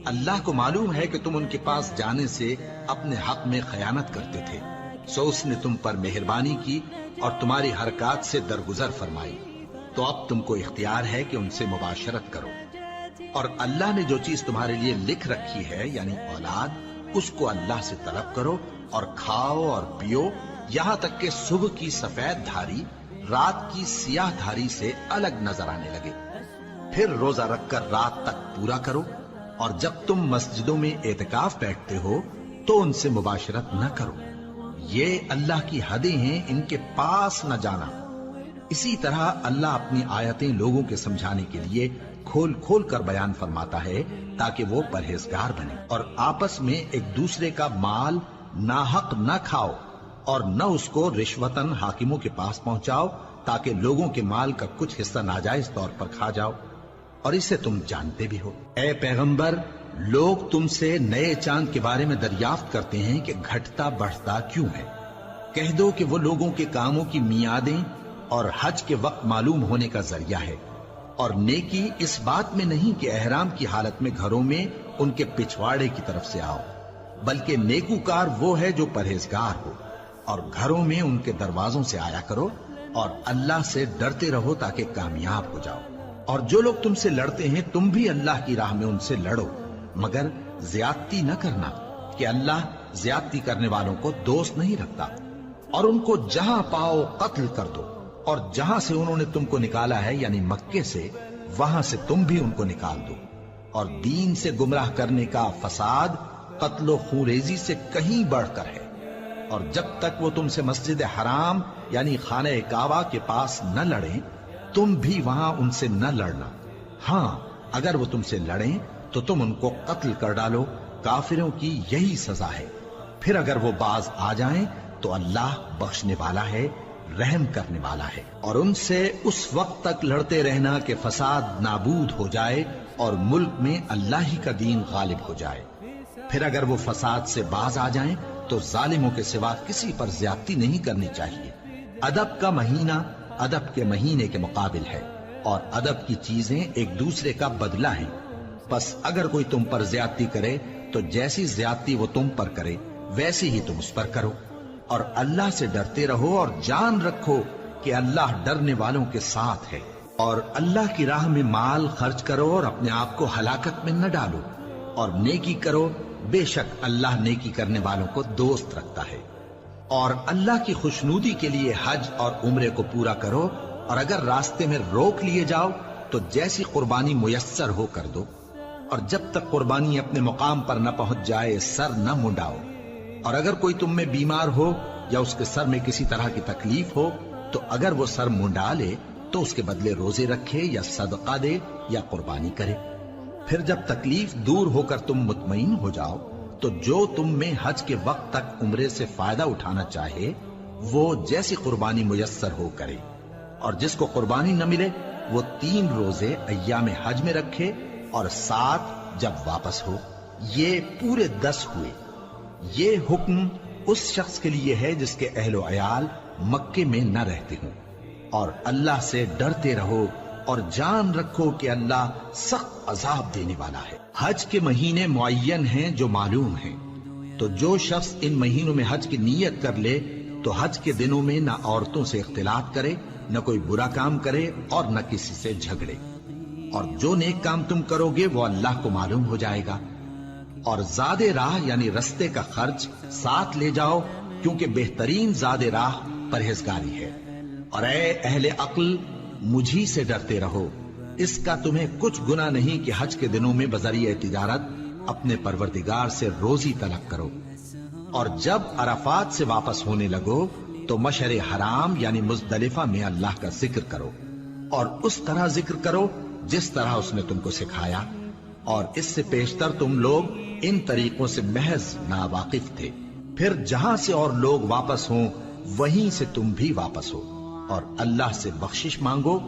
اللہ کو معلوم ہے کہ تم ان کے پاس جانے سے اپنے حق میں خیانت کرتے تھے، سو اس نے تم پر مہربانی کی اور تمہاری حرکات سے درگزر فرمائی، تو اب تم کو اختیار ہے کہ ان سے مباشرت کرو۔ اور اللہ نے جو چیز تمہارے لیے لکھ رکھی ہے یعنی اولاد، اس کو اللہ سے طلب کرو اور کھاؤ اور پیو یہاں تک کہ صبح کی سفید دھاری رات کی سیاہ دھاری سے الگ نظر آنے لگے، پھر روزہ رکھ کر رات تک پورا کرو۔ اور جب تم مسجدوں میں اعتکاف بیٹھتے ہو تو ان سے مباشرت نہ کرو، یہ اللہ کی حدیں ہیں، ان کے پاس نہ جانا۔ اسی طرح اللہ اپنی آیتیں لوگوں کے سمجھانے کے لیے کھول کھول کر بیان فرماتا ہے تاکہ وہ پرہیزگار بنے۔ اور آپس میں ایک دوسرے کا مال ناحق نہ کھاؤ اور نہ اس کو رشوتاً حاکموں کے پاس پہنچاؤ تاکہ لوگوں کے مال کا کچھ حصہ ناجائز طور پر کھا جاؤ، اور اسے تم جانتے بھی ہو۔ اے پیغمبر، لوگ تم سے نئے چاند کے بارے میں دریافت کرتے ہیں کہ گھٹتا بڑھتا کیوں ہے۔ کہہ دو کہ وہ لوگوں کے کاموں کی میعادیں اور حج کے وقت معلوم ہونے کا ذریعہ ہے، اور نیکی اس بات میں نہیں کہ احرام کی حالت میں گھروں میں ان کے پچھواڑے کی طرف سے آؤ، بلکہ نیکوکار وہ ہے جو پرہیزگار ہو، اور گھروں میں ان کے دروازوں سے آیا کرو اور اللہ سے ڈرتے رہو تاکہ کامیاب ہو جاؤ۔ اور جو لوگ تم سے لڑتے ہیں تم بھی اللہ کی راہ میں ان سے لڑو، مگر زیادتی نہ کرنا کہ اللہ زیادتی کرنے والوں کو دوست نہیں رکھتا، اور ان کو جہاں پاؤ قتل کر دو، اور جہاں سے انہوں نے تم کو نکالا ہے یعنی مکے سے، وہاں سے تم بھی ان کو نکال دو۔ اور دین سے گمراہ کرنے کا فساد قتل و خونریزی سے کہیں بڑھ کر ہے، اور جب تک وہ تم سے مسجد حرام یعنی خانہ کعبہ کے پاس نہ لڑیں تم بھی وہاں ان سے نہ لڑنا۔ ہاں اگر وہ تم سے لڑیں تو تم ان کو قتل کر ڈالو، کافروں کی یہی سزا ہے۔ پھر اگر وہ باز آ جائیں تو اللہ بخشنے والا ہے، رحم کرنے والا ہے۔ اور ان سے اس وقت تک لڑتے رہنا کہ فساد نابود ہو جائے اور ملک میں اللہ ہی کا دین غالب ہو جائے۔ پھر اگر وہ فساد سے باز آ جائیں تو ظالموں کے سوا کسی پر زیادتی نہیں کرنی چاہیے۔ ادب کا مہینہ ادب کے مہینے کے مقابل ہے، اور ادب کی چیزیں ایک دوسرے کا بدلہ ہیں۔ پس اگر کوئی تم پر زیادتی کرے تو جیسی زیادتی وہ تم پر کرے ویسی ہی تم اس پر کرو، اور اللہ سے ڈرتے رہو اور جان رکھو کہ اللہ ڈرنے والوں کے ساتھ ہے۔ اور اللہ کی راہ میں مال خرچ کرو اور اپنے آپ کو ہلاکت میں نہ ڈالو، اور نیکی کرو، بے شک اللہ نیکی کرنے والوں کو دوست رکھتا ہے۔ اور اللہ کی خوشنودی کے لیے حج اور عمرے کو پورا کرو، اور اگر راستے میں روک لیے جاؤ تو جیسی قربانی میسر ہو کر دو، اور جب تک قربانی اپنے مقام پر نہ پہنچ جائے سر نہ منڈاؤ۔ اور اگر کوئی تم میں بیمار ہو یا اس کے سر میں کسی طرح کی تکلیف ہو تو اگر وہ سر منڈا لے تو اس کے بدلے روزے رکھے یا صدقہ دے یا قربانی کرے۔ پھر جب تکلیف دور ہو کر تم مطمئن ہو جاؤ تو جو تم میں حج کے وقت تک عمرے سے فائدہ اٹھانا چاہے وہ جیسی قربانی میسر ہو کرے، اور جس کو قربانی نہ ملے وہ 3 روزے ایام حج میں رکھے اور 7 جب واپس ہو، یہ پورے 10 ہوئے۔ یہ حکم اس شخص کے لیے ہے جس کے اہل و عیال مکے میں نہ رہتے ہوں۔ اور اللہ سے ڈرتے رہو اور جان رکھو کہ اللہ سخت عذاب دینے والا ہے۔ حج کے مہینے معین ہیں جو معلوم ہیں، تو جو شخص ان مہینوں میں حج کی نیت کر لے تو حج کے دنوں میں نہ عورتوں سے اختلاط کرے، نہ کوئی برا کام کرے اور نہ کسی سے جھگڑے۔ اور جو نیک کام تم کرو گے وہ اللہ کو معلوم ہو جائے گا۔ اور زاد راہ یعنی رستے کا خرچ ساتھ لے جاؤ، کیونکہ بہترین زاد راہ پرہیزگاری ہے۔ اور اے اہل عقل، مجھی سے ڈرتے رہو، اس کا تمہیں کچھ گناہ نہیں کہ حج کے دنوں میں بذریعہ تجارت اپنے پروردگار سے روزی طلب کرو۔ اور جب عرفات سے واپس ہونے لگو تو مشعر حرام یعنی مزدلفہ میں اللہ کا ذکر کرو، اور اس طرح ذکر کرو جس طرح اس نے تم کو سکھایا، اور اس سے پیشتر تم لوگ ان طریقوں سے محض ناواقف تھے۔ پھر جہاں سے اور لوگ واپس ہوں وہیں سے تم بھی واپس ہو، اور اللہ سے بخشش مانگو،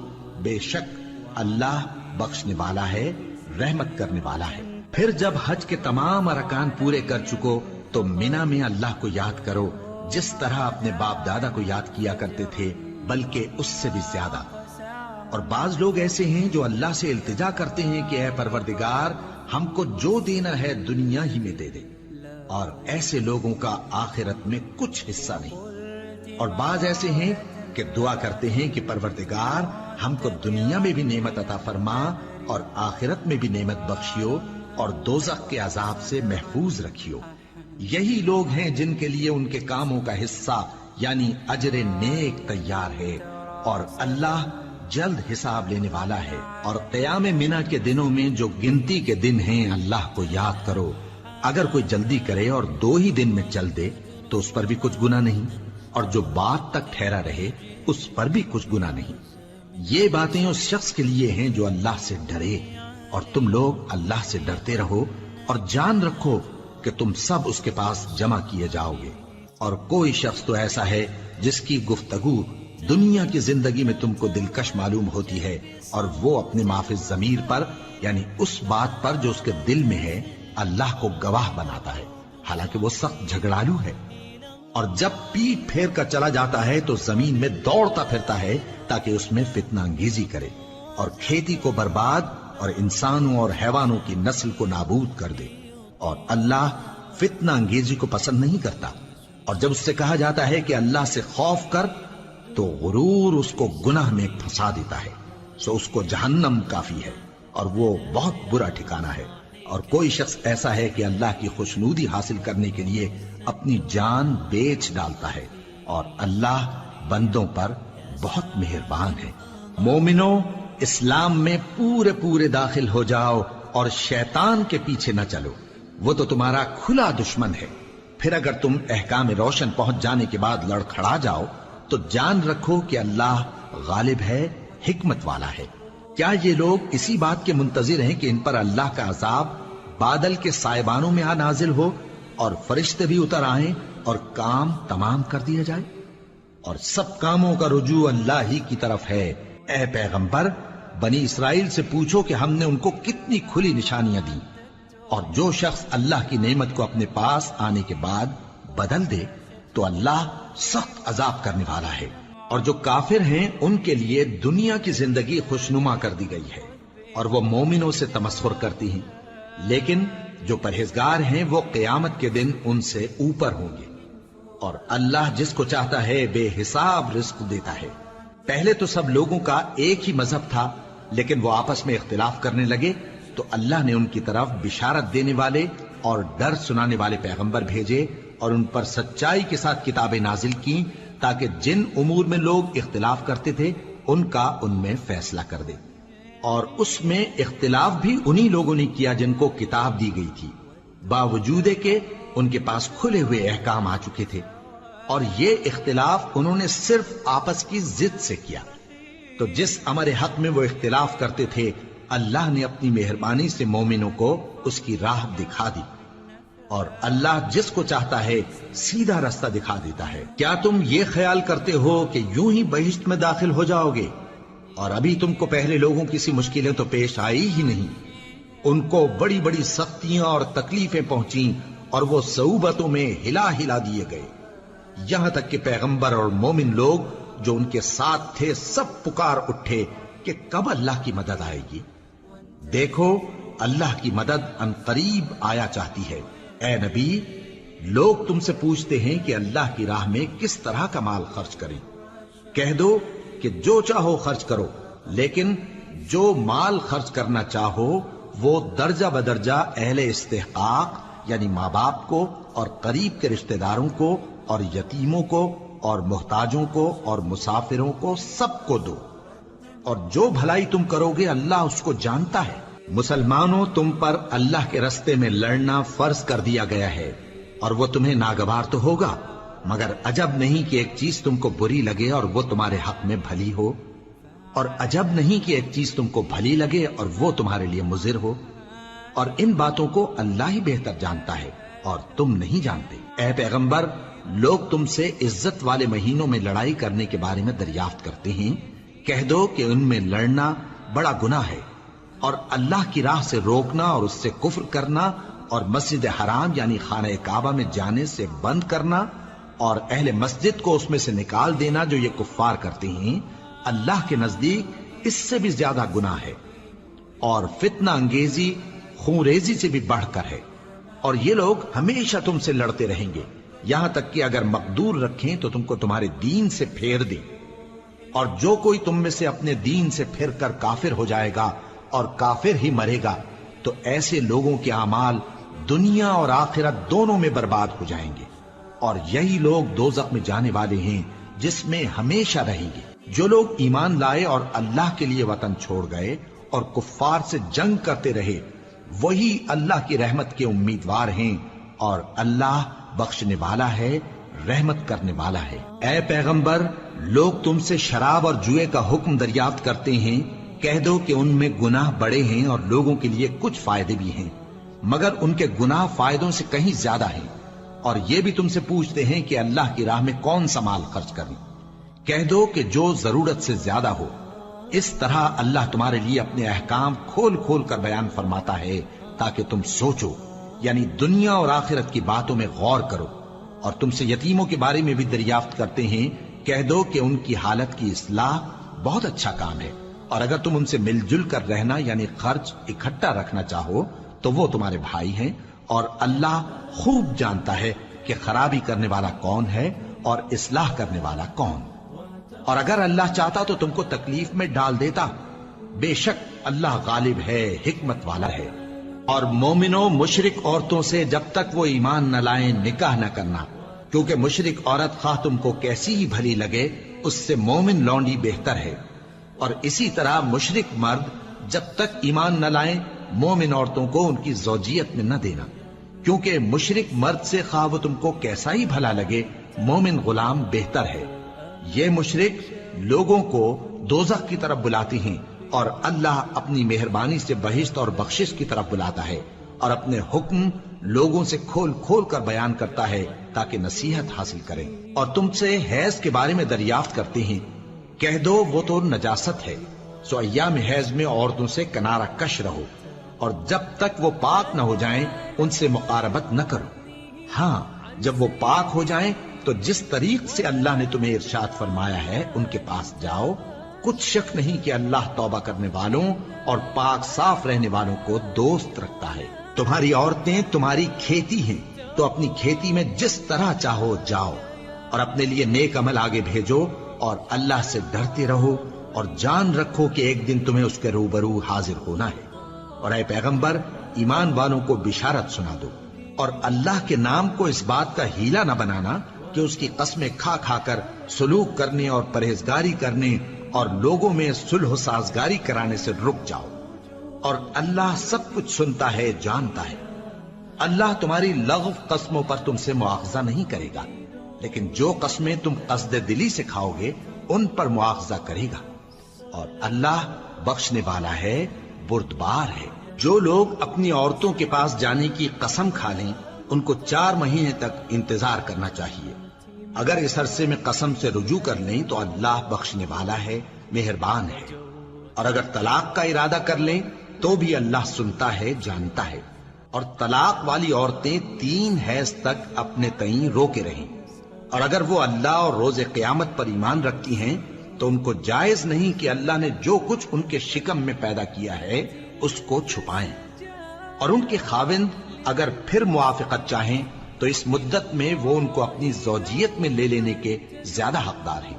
بے شک اللہ بخشنے والا ہے، رحمت کرنے والا ہے۔ پھر جب حج کے تمام ارکان پورے کر چکو تو مینا میں اللہ کو یاد کرو جس طرح اپنے باپ دادا کو یاد کیا کرتے تھے، بلکہ اس سے بھی زیادہ۔ اور بعض لوگ ایسے ہیں جو اللہ سے التجا کرتے ہیں کہ اے پروردگار ہم کو جو دینا ہے دنیا ہی میں دے دے، اور ایسے لوگوں کا آخرت میں کچھ حصہ نہیں۔ اور بعض ایسے ہیں کہ دعا کرتے ہیں کہ پروردگار ہم کو دنیا میں بھی نعمت عطا فرما اور آخرت میں بھی نعمت بخشیو اور دوزخ کے عذاب سے محفوظ رکھیو۔ یہی لوگ ہیں جن کے لیے ان کے کاموں کا حصہ یعنی اجر نیک تیار ہے، اور اللہ جلد حساب لینے والا ہے۔ اور قیام منا کے دنوں میں جو گنتی کے دن ہیں اللہ کو یاد کرو۔ اگر کوئی جلدی کرے اور 2 ہی دن میں چل دے تو اس پر بھی کچھ گناہ نہیں، اور جو بات تک ٹھہرا رہے اس پر بھی کچھ گناہ نہیں۔ یہ باتیں اس شخص کے لیے ہیں جو اللہ سے ڈرے، اور تم لوگ اللہ سے ڈرتے رہو اور جان رکھو کہ تم سب اس کے پاس جمع کیے جاؤ گے۔ اور کوئی شخص تو ایسا ہے جس کی گفتگو دنیا کی زندگی میں تم کو دلکش معلوم ہوتی ہے، اور وہ اپنے معافی ضمیر پر یعنی اس بات پر جو اس کے دل میں ہے اللہ کو گواہ بناتا ہے، حالانکہ وہ سخت جھگڑالو ہے۔ اور جب پیٹ پھیر کر چلا جاتا ہے تو زمین میں دوڑتا پھرتا ہے تاکہ اس میں فتنہ انگیزی کرے اور کھیتی کو برباد اور انسانوں اور حیوانوں کی نسل کو نابود کر دے، اور اللہ فتنہ انگیزی کو پسند نہیں کرتا۔ اور جب اس سے کہا جاتا ہے کہ اللہ سے خوف کر تو غرور اس کو گناہ میں پھنسا دیتا ہے، سو اس کو جہنم کافی ہے اور وہ بہت برا ٹھکانہ ہے۔ اور کوئی شخص ایسا ہے کہ اللہ کی خوشنودی حاصل کرنے کے لیے اپنی جان بیچ ڈالتا ہے، اور اللہ بندوں پر بہت مہربان ہے۔ مومنو، اسلام میں پورے پورے داخل ہو جاؤ اور شیطان کے پیچھے نہ چلو، وہ تو تمہارا کھلا دشمن ہے۔ پھر اگر تم احکام روشن پہنچ جانے کے بعد لڑکھڑا جاؤ تو جان رکھو کہ اللہ غالب ہے، حکمت والا ہے۔ کیا یہ لوگ اسی بات کے منتظر ہیں کہ ان پر اللہ کا عذاب بادل کے سائبانوں میں آ نازل ہو اور فرشتے بھی اتر آئیں اور کام تمام کر دیا جائے؟ اور سب کاموں کا رجوع اللہ ہی کی طرف ہے۔ اے پیغمبر، بنی اسرائیل سے پوچھو کہ ہم نے ان کو کتنی کھلی نشانیاں دیں، اور جو شخص اللہ کی نعمت کو اپنے پاس آنے کے بعد بدل دے تو اللہ سخت عذاب کرنے والا ہے۔ اور جو کافر ہیں ان کے لیے دنیا کی زندگی خوشنما کر دی گئی ہے، اور وہ مومنوں سے تمسخر کرتی ہیں، لیکن جو پرہیزگار ہیں وہ قیامت کے دن ان سے اوپر ہوں گے۔ اور اللہ جس کو چاہتا ہے بے حساب رزق دیتا ہے۔ پہلے تو سب لوگوں کا ایک ہی مذہب تھا، لیکن وہ آپس میں اختلاف کرنے لگے تو اللہ نے ان کی طرف بشارت دینے والے اور ڈر سنانے والے پیغمبر بھیجے، اور ان پر سچائی کے ساتھ کتابیں نازل کی تاکہ جن امور میں لوگ اختلاف کرتے تھے ان کا ان میں فیصلہ کر دے۔ اور اس میں اختلاف بھی انہی لوگوں نے کیا جن کو کتاب دی گئی تھی، باوجود کہ ان کے پاس کھلے ہوئے احکام آ چکے تھے، اور یہ اختلاف انہوں نے صرف آپس کی ضد سے کیا۔ تو جس امر حق میں وہ اختلاف کرتے تھے اللہ نے اپنی مہربانی سے مومنوں کو اس کی راہ دکھا دی، اور اللہ جس کو چاہتا ہے سیدھا راستہ دکھا دیتا ہے۔ کیا تم یہ خیال کرتے ہو کہ یوں ہی بہشت میں داخل ہو جاؤ گے، اور ابھی تم کو پہلے لوگوں کی سی مشکلیں تو پیش آئی ہی نہیں؟ ان کو بڑی بڑی سختیاں اور تکلیفیں پہنچیں، اور وہ صعوبتوں میں ہلا ہلا دیے گئے، یہاں تک کہ پیغمبر اور مومن لوگ جو ان کے ساتھ تھے سب پکار اٹھے کہ کب اللہ کی مدد آئے گی۔ دیکھو اللہ کی مدد ان قریب آیا چاہتی ہے۔ اے نبی، لوگ تم سے پوچھتے ہیں کہ اللہ کی راہ میں کس طرح کا مال خرچ کریں۔ کہہ دو کہ جو چاہو خرچ کرو، لیکن جو مال خرچ کرنا چاہو وہ درجہ بدرجہ اہل استحقاق یعنی ماں باپ کو اور قریب کے رشتہ داروں کو اور یتیموں کو اور محتاجوں کو اور مسافروں کو سب کو دو، اور جو بھلائی تم کرو گے اللہ اس کو جانتا ہے۔ مسلمانوں، تم پر اللہ کے رستے میں لڑنا فرض کر دیا گیا ہے، اور وہ تمہیں ناگوار تو ہوگا، مگر عجب نہیں کہ ایک چیز تم کو بری لگے اور وہ تمہارے حق میں بھلی ہو، اور عجب نہیں کہ ایک چیز تم کو بھلی لگے اور وہ تمہارے لیے مضر ہو، اور ان باتوں کو اللہ ہی بہتر جانتا ہے اور تم نہیں جانتے۔ اے پیغمبر، لوگ تم سے عزت والے مہینوں میں لڑائی کرنے کے بارے میں دریافت کرتے ہیں، کہہ دو کہ ان میں لڑنا بڑا گناہ ہے، اور اللہ کی راہ سے روکنا اور اس سے کفر کرنا اور مسجد حرام یعنی خانہ کعبہ میں جانے سے بند کرنا اور اہل مسجد کو اس میں سے نکال دینا جو یہ کفار کرتے ہیں، اللہ کے نزدیک اس سے بھی زیادہ گناہ ہے، اور فتنہ انگیزی خونریزی سے بھی بڑھ کر ہے۔ اور یہ لوگ ہمیشہ تم سے لڑتے رہیں گے، یہاں تک کہ اگر مقدور رکھیں تو تم کو تمہارے دین سے پھیر دیں، اور جو کوئی تم میں سے اپنے دین سے پھر کر کافر ہو جائے گا اور کافر ہی مرے گا تو ایسے لوگوں کے اعمال دنیا اور آخرت دونوں میں برباد ہو جائیں گے، اور یہی لوگ دوزخ میں جانے والے ہیں جس میں ہمیشہ رہیں گے۔ جو لوگ ایمان لائے اور اللہ کے لیے وطن چھوڑ گئے اور کفار سے جنگ کرتے رہے وہی اللہ کی رحمت کے امیدوار ہیں، اور اللہ بخشنے والا ہے، رحمت کرنے والا ہے۔ اے پیغمبر، لوگ تم سے شراب اور جوئے کا حکم دریافت کرتے ہیں، کہہ دو کہ ان میں گناہ بڑے ہیں اور لوگوں کے لیے کچھ فائدے بھی ہیں، مگر ان کے گناہ فائدوں سے کہیں زیادہ ہیں۔ اور یہ بھی تم سے پوچھتے ہیں کہ اللہ کی راہ میں کون سا مال خرچ کریں، کہہ دو کہ جو ضرورت سے زیادہ ہو۔ اس طرح اللہ تمہارے لیے اپنے احکام کھول کھول کر بیان فرماتا ہے تاکہ تم سوچو، یعنی دنیا اور آخرت کی باتوں میں غور کرو۔ اور تم سے یتیموں کے بارے میں بھی دریافت کرتے ہیں، کہہ دو کہ ان کی حالت کی اصلاح بہت اچھا کام ہے، اور اگر تم ان سے مل جل کر رہنا یعنی خرچ اکٹھا رکھنا چاہو تو وہ تمہارے بھائی ہیں، اور اللہ خوب جانتا ہے کہ خرابی کرنے والا کون ہے اور اصلاح کرنے والا کون۔ اور اگر اللہ چاہتا تو تم کو تکلیف میں ڈال دیتا، بے شک اللہ غالب ہے، حکمت والا ہے۔ اور مومنوں مشرک عورتوں سے جب تک وہ ایمان نہ لائیں نکاح نہ کرنا، کیونکہ مشرک عورت خواہ تم کو کیسی ہی بھلی لگے اس سے مومن لونڈی بہتر ہے۔ اور اسی طرح مشرک مرد جب تک ایمان نہ لائیں مومن عورتوں کو ان کی زوجیت میں نہ دینا، کیونکہ مشرک مرد سے خواہ وہ تم کو کیسا ہی بھلا لگے مومن غلام بہتر ہے۔ یہ مشرک لوگوں کو دوزخ کی طرف بلاتی ہیں، اور اللہ اپنی مہربانی سے بہشت اور بخشش کی طرف بلاتا ہے، اور اپنے حکم لوگوں سے کھول کھول کر بیان کرتا ہے تاکہ نصیحت حاصل کریں۔ اور تم سے حیض کے بارے میں دریافت کرتے ہیں، کہہ دو وہ تو نجاست ہے، سو ایام حیض میں عورتوں سے کنارہ کش رہو، اور جب تک وہ پاک نہ ہو جائیں ان سے مقاربت نہ کرو۔ ہاں جب وہ پاک ہو جائیں تو جس طریق سے اللہ نے تمہیں ارشاد فرمایا ہے ان کے پاس جاؤ، کچھ شک نہیں کہ اللہ توبہ کرنے والوں اور پاک صاف رہنے والوں کو دوست رکھتا ہے۔ تمہاری عورتیں تمہاری کھیتی ہیں، تو اپنی کھیتی میں جس طرح چاہو جاؤ، اور اپنے لیے نیک عمل آگے بھیجو، اور اللہ سے ڈرتے رہو، اور جان رکھو کہ ایک دن تمہیں اس کے روبرو حاضر ہونا ہے۔ اور اے پیغمبر ایمان والوں کو بشارت سنا دو، اور اللہ کے نام کو اس بات کا ہیلا نہ بنانا کہ اس کی قسمیں کھا کھا کر سلوک کرنے اور پرہیزگاری کرنے اور لوگوں میں صلح و سازگاری کرانے سے رک جاؤ، اور اللہ سب کچھ سنتا ہے جانتا ہے۔ اللہ تمہاری لغو قسموں پر تم سے مواخذہ نہیں کرے گا، لیکن جو قسمیں تم قصد دلی سے کھاؤ گے ان پر مواخذہ کرے گا، اور اللہ بخشنے والا ہے بردبار ہے۔ جو لوگ اپنی عورتوں کے پاس جانے کی قسم کھا لیں ان کو 4 مہینے تک انتظار کرنا چاہیے۔ اگر اس عرصے میں قسم سے رجوع کر لیں تو اللہ بخشنے والا ہے، مہربان ہے۔ اور اگر طلاق کا ارادہ کر لیں تو بھی اللہ سنتا ہے جانتا ہے۔ اور طلاق والی عورتیں 3 حیض تک اپنے تئیں روکے رہیں، اور اگر وہ اللہ اور روز قیامت پر ایمان رکھتی ہیں تو ان کو جائز نہیں کہ اللہ نے جو کچھ ان کے شکم میں پیدا کیا ہے اس کو چھپائیں۔ اور ان کے خاوند اگر پھر موافقت چاہیں تو اس مدت میں وہ ان کو اپنی زوجیت میں لے لینے کے زیادہ حقدار ہیں۔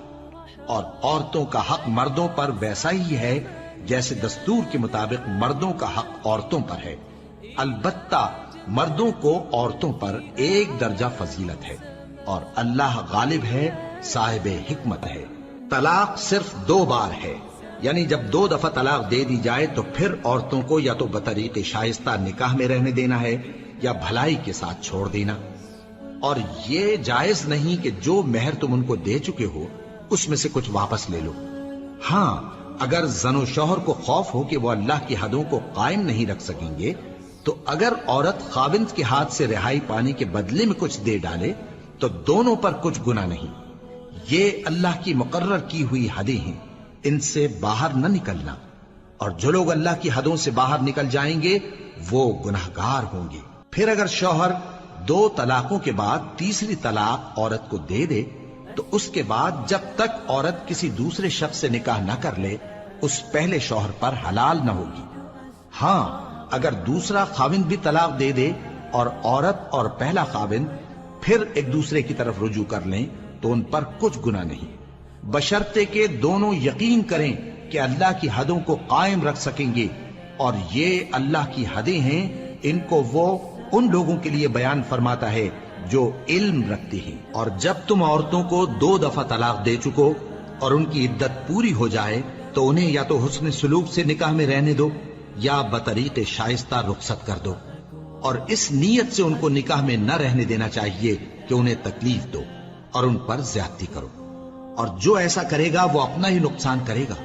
اور عورتوں کا حق مردوں پر ویسا ہی ہے جیسے دستور کے مطابق مردوں کا حق عورتوں پر ہے، البتہ مردوں کو عورتوں پر 1 درجہ فضیلت ہے، اور اللہ غالب ہے، صاحب حکمت ہے۔ طلاق صرف 2 بار ہے، یعنی جب 2 دفعہ طلاق دے دی جائے تو پھر عورتوں کو یا تو بطریق شائستہ نکاح میں رہنے دینا ہے یا بھلائی کے ساتھ چھوڑ دینا۔ اور یہ جائز نہیں کہ جو مہر تم ان کو دے چکے ہو اس میں سے کچھ واپس لے لو۔ ہاں اگر زن و شوہر کو خوف ہو کہ وہ اللہ کی حدوں کو قائم نہیں رکھ سکیں گے تو اگر عورت خاوند کے ہاتھ سے رہائی پانے کے بدلے میں کچھ دے ڈالے تو دونوں پر کچھ گناہ نہیں۔ یہ اللہ کی مقرر کی ہوئی حدیں ہیں، ان سے باہر نہ نکلنا، اور جو لوگ اللہ کی حدوں سے باہر نکل جائیں گے وہ گناہگار ہوں گے۔ پھر اگر شوہر 2 طلاقوں کے بعد تیسری طلاق عورت کو دے دے تو اس کے بعد جب تک عورت کسی دوسرے شخص سے نکاح نہ کر لے اس پہلے شوہر پر حلال نہ ہوگی۔ ہاں اگر دوسرا خاوند بھی طلاق دے دے اور عورت اور پہلا خاوند پھر ایک دوسرے کی طرف رجوع کر لیں تو ان پر کچھ گناہ نہیں، بشرطے کہ دونوں یقین کریں کہ اللہ کی حدوں کو قائم رکھ سکیں گے، اور یہ اللہ کی حدیں ہیں، ان کو وہ ان لوگوں کے لیے بیان فرماتا ہے جو علم رکھتے ہیں۔ اور جب تم عورتوں کو 2 دفعہ طلاق دے چکو اور ان کی عدت پوری ہو جائے تو انہیں یا تو حسن سلوک سے نکاح میں رہنے دو یا بطریق شائستہ رخصت کر دو، اور اس نیت سے ان کو نکاح میں نہ رہنے دینا چاہیے کہ انہیں تکلیف دو اور ان پر زیادتی کرو، اور جو ایسا کرے گا وہ اپنا ہی نقصان کرے گا۔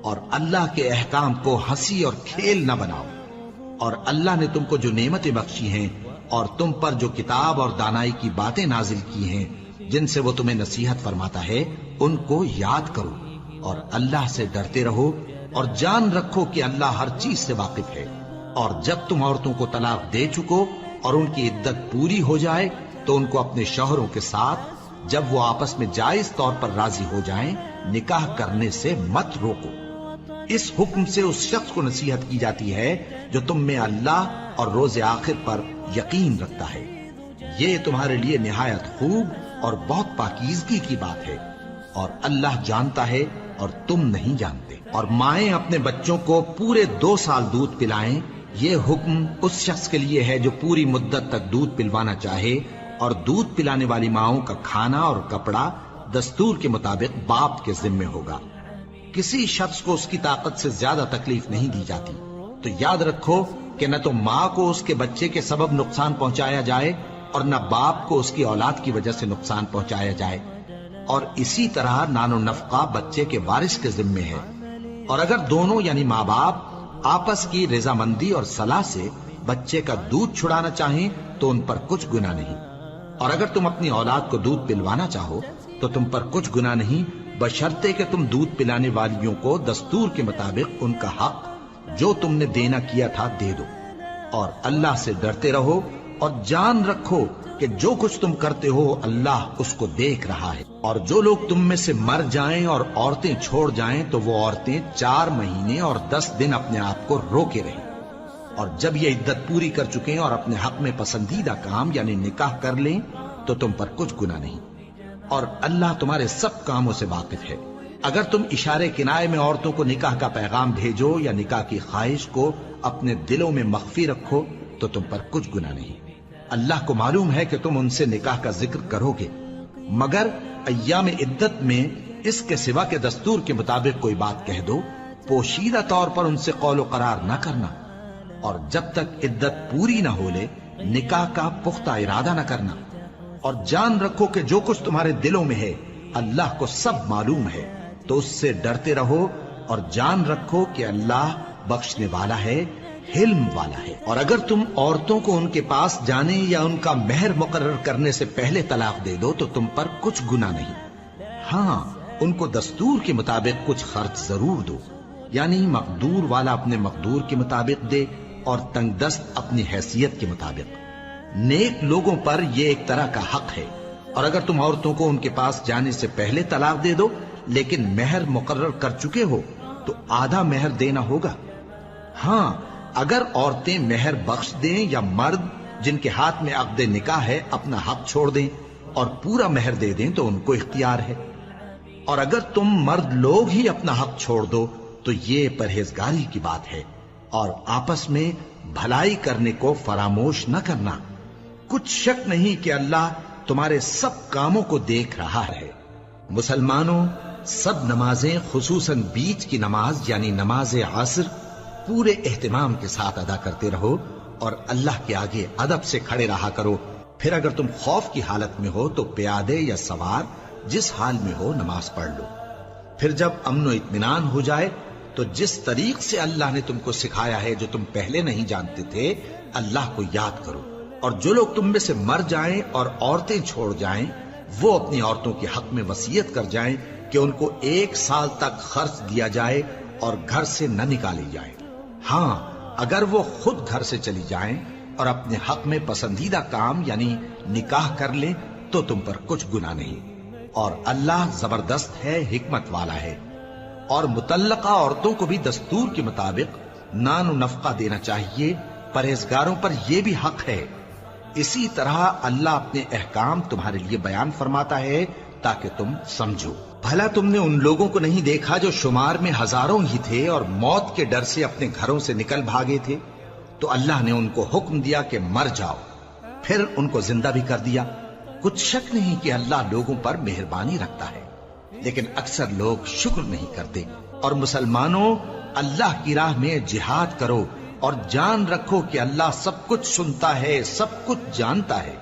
اور اللہ کے احکام کو ہنسی اور کھیل نہ بناؤ، اور اللہ نے تم کو جو نعمتیں بخشی ہیں اور تم پر جو کتاب اور دانائی کی باتیں نازل کی ہیں جن سے وہ تمہیں نصیحت فرماتا ہے ان کو یاد کرو، اور اللہ سے ڈرتے رہو، اور جان رکھو کہ اللہ ہر چیز سے واقف ہے۔ اور جب تم عورتوں کو طلاق دے چکو اور ان کی عدت پوری ہو جائے تو ان کو اپنے شوہروں کے ساتھ جب وہ آپس میں جائز طور پر راضی ہو جائیں نکاح کرنے سے مت روکو۔ اس حکم سے اس شخص کو نصیحت کی جاتی ہے جو تم میں اللہ اور روز آخر پر یقین رکھتا ہے۔ یہ تمہارے لیے نہایت خوب اور بہت پاکیزگی کی بات ہے، اور اللہ جانتا ہے اور تم نہیں جانتے۔ اور مائیں اپنے بچوں کو پورے 2 سال دودھ پلائیں یہ حکم اس شخص کے لیے ہے جو پوری مدت تک دودھ پلوانا چاہے، اور دودھ پلانے والی ماؤں کا کھانا اور کپڑا دستور کے مطابق باپ کے ذمے ہوگا۔ کسی شخص کو اس کی طاقت سے زیادہ تکلیف نہیں دی جاتی، تو یاد رکھو کہ نہ تو ماں کو اس کے بچے کے سبب نقصان پہنچایا جائے اور نہ باپ کو اس کی اولاد کی وجہ سے نقصان پہنچایا جائے، اور اسی طرح نان و نفقہ بچے کے وارث کے ذمے ہے۔ اور اگر دونوں یعنی ماں باپ آپس کی رضامندی اور صلاح سے بچے کا دودھ چھڑانا چاہیں تو ان پر کچھ گناہ نہیں، اور اگر تم اپنی اولاد کو دودھ پلوانا چاہو تو تم پر کچھ گناہ نہیں، بشرطے کہ تم دودھ پلانے والیوں کو دستور کے مطابق ان کا حق جو تم نے دینا کیا تھا دے دو، اور اللہ سے ڈرتے رہو اور جان رکھو کہ جو کچھ تم کرتے ہو اللہ اس کو دیکھ رہا ہے۔ اور جو لوگ تم میں سے مر جائیں اور عورتیں چھوڑ جائیں تو وہ عورتیں 4 مہینے اور 10 دن اپنے آپ کو روکے رہیں، اور جب یہ عدت پوری کر چکیں اور اپنے حق میں پسندیدہ کام یعنی نکاح کر لیں تو تم پر کچھ گناہ نہیں، اور اللہ تمہارے سب کاموں سے واقف ہے۔ اگر تم اشارے کنائے میں عورتوں کو نکاح کا پیغام بھیجو یا نکاح کی خواہش کو اپنے دلوں میں مخفی رکھو تو تم پر کچھ گناہ نہیں۔ اللہ کو معلوم ہے کہ تم ان سے نکاح کا ذکر کرو گے، مگر ایام عدت میں اس کے سوا کے دستور کے مطابق کوئی بات کہہ دو، پوشیدہ طور پر ان سے قول و قرار نہ کرنا، اور جب تک عدت پوری نہ ہو لے نکاح کا پختہ ارادہ نہ کرنا، اور جان رکھو کہ جو کچھ تمہارے دلوں میں ہے اللہ کو سب معلوم ہے، تو اس سے ڈرتے رہو اور جان رکھو کہ اللہ بخشنے والا ہے، حلم والا ہے۔ اور اگر تم عورتوں کو ان کے پاس جانے یا ان کا مہر مقرر کرنے سے پہلے طلاق دے دو تو تم پر کچھ گناہ نہیں، ہاں ان کو دستور کے مطابق کچھ خرچ ضرور دو، یعنی مقدور والا اپنے مقدور کے مطابق دے اور تنگ دست اپنی حیثیت کے مطابق۔ نیک لوگوں پر یہ ایک طرح کا حق ہے۔ اور اگر تم عورتوں کو ان کے پاس جانے سے پہلے طلاق دے دو لیکن مہر مقرر کر چکے ہو تو آدھا مہر دینا ہوگا۔ ہاں اگر عورتیں مہر بخش دیں یا مرد جن کے ہاتھ میں عقد نکاح ہے اپنا حق چھوڑ دیں اور پورا مہر دے دیں تو ان کو اختیار ہے، اور اگر تم مرد لوگ ہی اپنا حق چھوڑ دو تو یہ پرہیزگاری کی بات ہے، اور آپس میں بھلائی کرنے کو فراموش نہ کرنا۔ کچھ شک نہیں کہ اللہ تمہارے سب کاموں کو دیکھ رہا ہے۔ مسلمانوں، سب نمازیں خصوصاً بیچ کی نماز یعنی نماز عصر پورے اہتمام کے ساتھ ادا کرتے رہو اور اللہ کے آگے ادب سے کھڑے رہا کرو۔ پھر اگر تم خوف کی حالت میں ہو تو پیادے یا سوار جس حال میں ہو نماز پڑھ لو۔ پھر جب امن و اطمینان ہو جائے تو جس طریق سے اللہ نے تم کو سکھایا ہے جو تم پہلے نہیں جانتے تھے اللہ کو یاد کرو۔ اور جو لوگ تم میں سے مر جائیں اور عورتیں چھوڑ جائیں وہ اپنی عورتوں کے حق میں وصیت کر جائیں کہ ان کو 1 سال تک خرچ دیا جائے اور گھر سے نہ نکالی جائے۔ ہاں اگر وہ خود گھر سے چلی جائیں اور اپنے حق میں پسندیدہ کام یعنی نکاح کر لیں تو تم پر کچھ گناہ نہیں، اور اللہ زبردست ہے، حکمت والا ہے۔ اور مطلقہ عورتوں کو بھی دستور کے مطابق نان و نفقہ دینا چاہیے، پرہیزگاروں پر یہ بھی حق ہے۔ اسی طرح اللہ اپنے احکام تمہارے لیے بیان فرماتا ہے تاکہ تم سمجھو۔ بھلا تم نے ان لوگوں کو نہیں دیکھا جو شمار میں ہزاروں ہی تھے اور موت کے ڈر سے اپنے گھروں سے نکل بھاگے تھے، تو اللہ نے ان کو حکم دیا کہ مر جاؤ، پھر ان کو زندہ بھی کر دیا۔ کچھ شک نہیں کہ اللہ لوگوں پر مہربانی رکھتا ہے، لیکن اکثر لوگ شکر نہیں کرتے۔ اور مسلمانوں، اللہ کی راہ میں جہاد کرو اور جان رکھو کہ اللہ سب کچھ سنتا ہے، سب کچھ جانتا ہے۔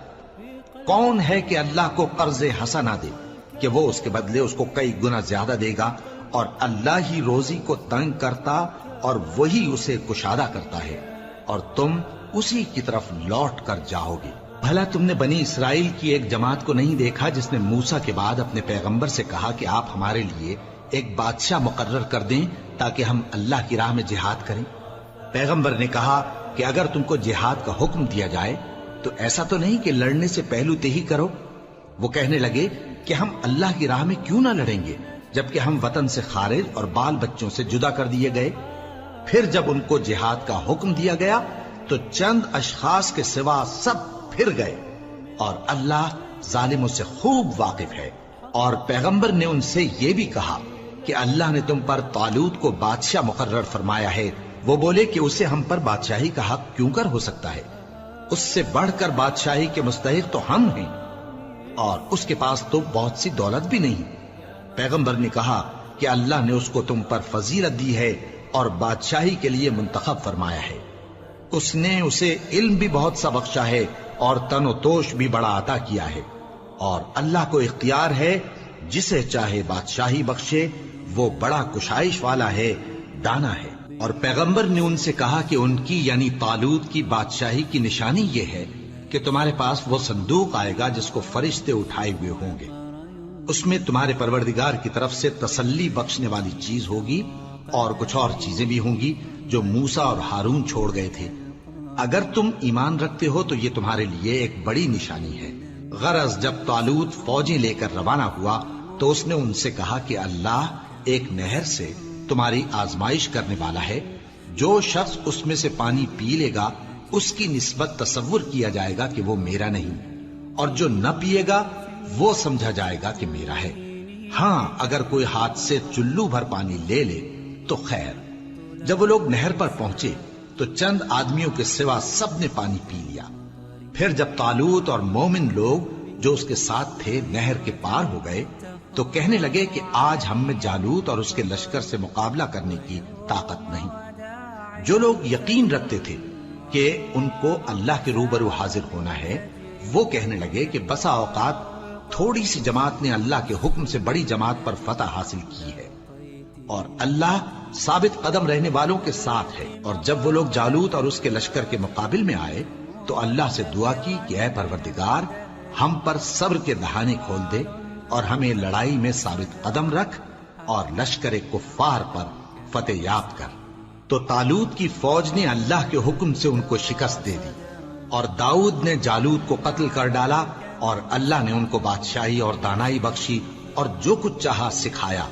کون ہے کہ اللہ کو قرض حسنہ دے کہ وہ اس کے بدلے اس کو کئی گنا زیادہ دے گا، اور اللہ ہی روزی کو تنگ کرتا اور وہی اسے کشادہ کرتا ہے، اور تم اسی کی طرف لوٹ کر جاؤ گے۔ بھلا تم نے بنی اسرائیل کی ایک جماعت کو نہیں دیکھا جس نے موسیٰ کے بعد اپنے پیغمبر سے کہا کہ آپ ہمارے لیے ایک بادشاہ مقرر کر دیں تاکہ ہم اللہ کی راہ میں جہاد کریں؟ پیغمبر نے کہا کہ اگر تم کو جہاد کا حکم دیا جائے تو ایسا تو نہیں کہ لڑنے سے پہلو تہی کرو۔ وہ کہنے لگے کہ ہم اللہ کی راہ میں کیوں نہ لڑیں گے جبکہ ہم وطن سے خارج اور بال بچوں سے جدا کر دیے گئے۔ پھر جب ان کو جہاد کا حکم دیا گیا تو چند اشخاص کے سوا سب پھر گئے، اور اللہ ظالموں سے خوب واقف ہے۔ اور پیغمبر نے ان سے یہ بھی کہا کہ اللہ نے تم پر طالوت کو بادشاہ مقرر فرمایا ہے، وہ بولے کہ اسے ہم پر بادشاہی کا حق کیوں کر ہو سکتا ہے؟ اس سے بڑھ کر بادشاہی کے مستحق تو ہم ہیں، اور اس کے پاس تو بہت سی دولت بھی نہیں۔ پیغمبر نے کہا کہ اللہ نے اس کو تم پر فضیلت دی ہے اور بادشاہی کے لیے منتخب فرمایا ہے۔ اس نے اسے علم بھی بہت سا بخشا ہے اور تن و توش بھی بڑا عطا کیا ہے، اور اللہ کو اختیار ہے جسے چاہے بادشاہی بخشے، وہ بڑا کشائش والا ہے، دانا ہے۔ اور پیغمبر نے ان سے کہا کہ ان کی یعنی طالوت کی بادشاہی کی نشانی یہ ہے کہ تمہارے پاس وہ صندوق آئے گا جس کو فرشتے اٹھائے ہوئے ہوں گے، اس میں تمہارے پروردگار کی طرف سے تسلی بخشنے والی چیز ہوگی اور کچھ اور چیزیں بھی ہوں گی جو موسیٰ اور ہارون چھوڑ گئے تھے۔ اگر تم ایمان رکھتے ہو تو یہ تمہارے لیے ایک بڑی نشانی ہے۔ غرض جب طالوت فوجیں لے کر روانہ ہوا تو اس نے ان سے کہا کہ اللہ ایک نہر سے تمہاری آزمائش کرنے والا ہے، جو شخص اس میں سے پانی پی لے گا اس کی نسبت تصور کیا جائے گا کہ وہ میرا نہیں، اور جو نہ پیے گا وہ سمجھا جائے گا کہ میرا ہے۔ ہاں اگر کوئی ہاتھ سے چلو بھر پانی لے لے تو خیر۔ جب وہ لوگ نہر پر پہنچے تو چند آدمیوں کے سوا سب نے پانی پی لیا۔ پھر جب طالوت اور مومن لوگ جو اس کے ساتھ تھے نہر کے پار ہو گئے تو کہنے لگے کہ آج ہم میں جالوت اور اس کے لشکر سے مقابلہ کرنے کی طاقت نہیں۔ جو لوگ یقین رکھتے تھے کہ ان کو اللہ کے روبرو حاضر ہونا ہے، وہ کہنے لگے کہ بسا اوقات تھوڑی سی جماعت نے اللہ کے حکم سے بڑی جماعت پر فتح حاصل کی ہے، اور اللہ ثابت قدم رہنے والوں کے ساتھ ہے۔ اور جب وہ لوگ جالوت اور اس کے لشکر کے مقابل میں آئے تو اللہ سے دعا کی کہ اے پروردگار، ہم پر صبر کے دہانے کھول دے اور ہمیں لڑائی میں ثابت قدم رکھ اور لشکر کفار پر فتح یاب کر۔ تو طالوت کی فوج نے اللہ کے حکم سے ان کو شکست دے دی، اور داؤد نے جالوت کو قتل کر ڈالا، اور اللہ نے ان کو بادشاہی اور دانائی بخشی اور جو کچھ چاہا سکھایا۔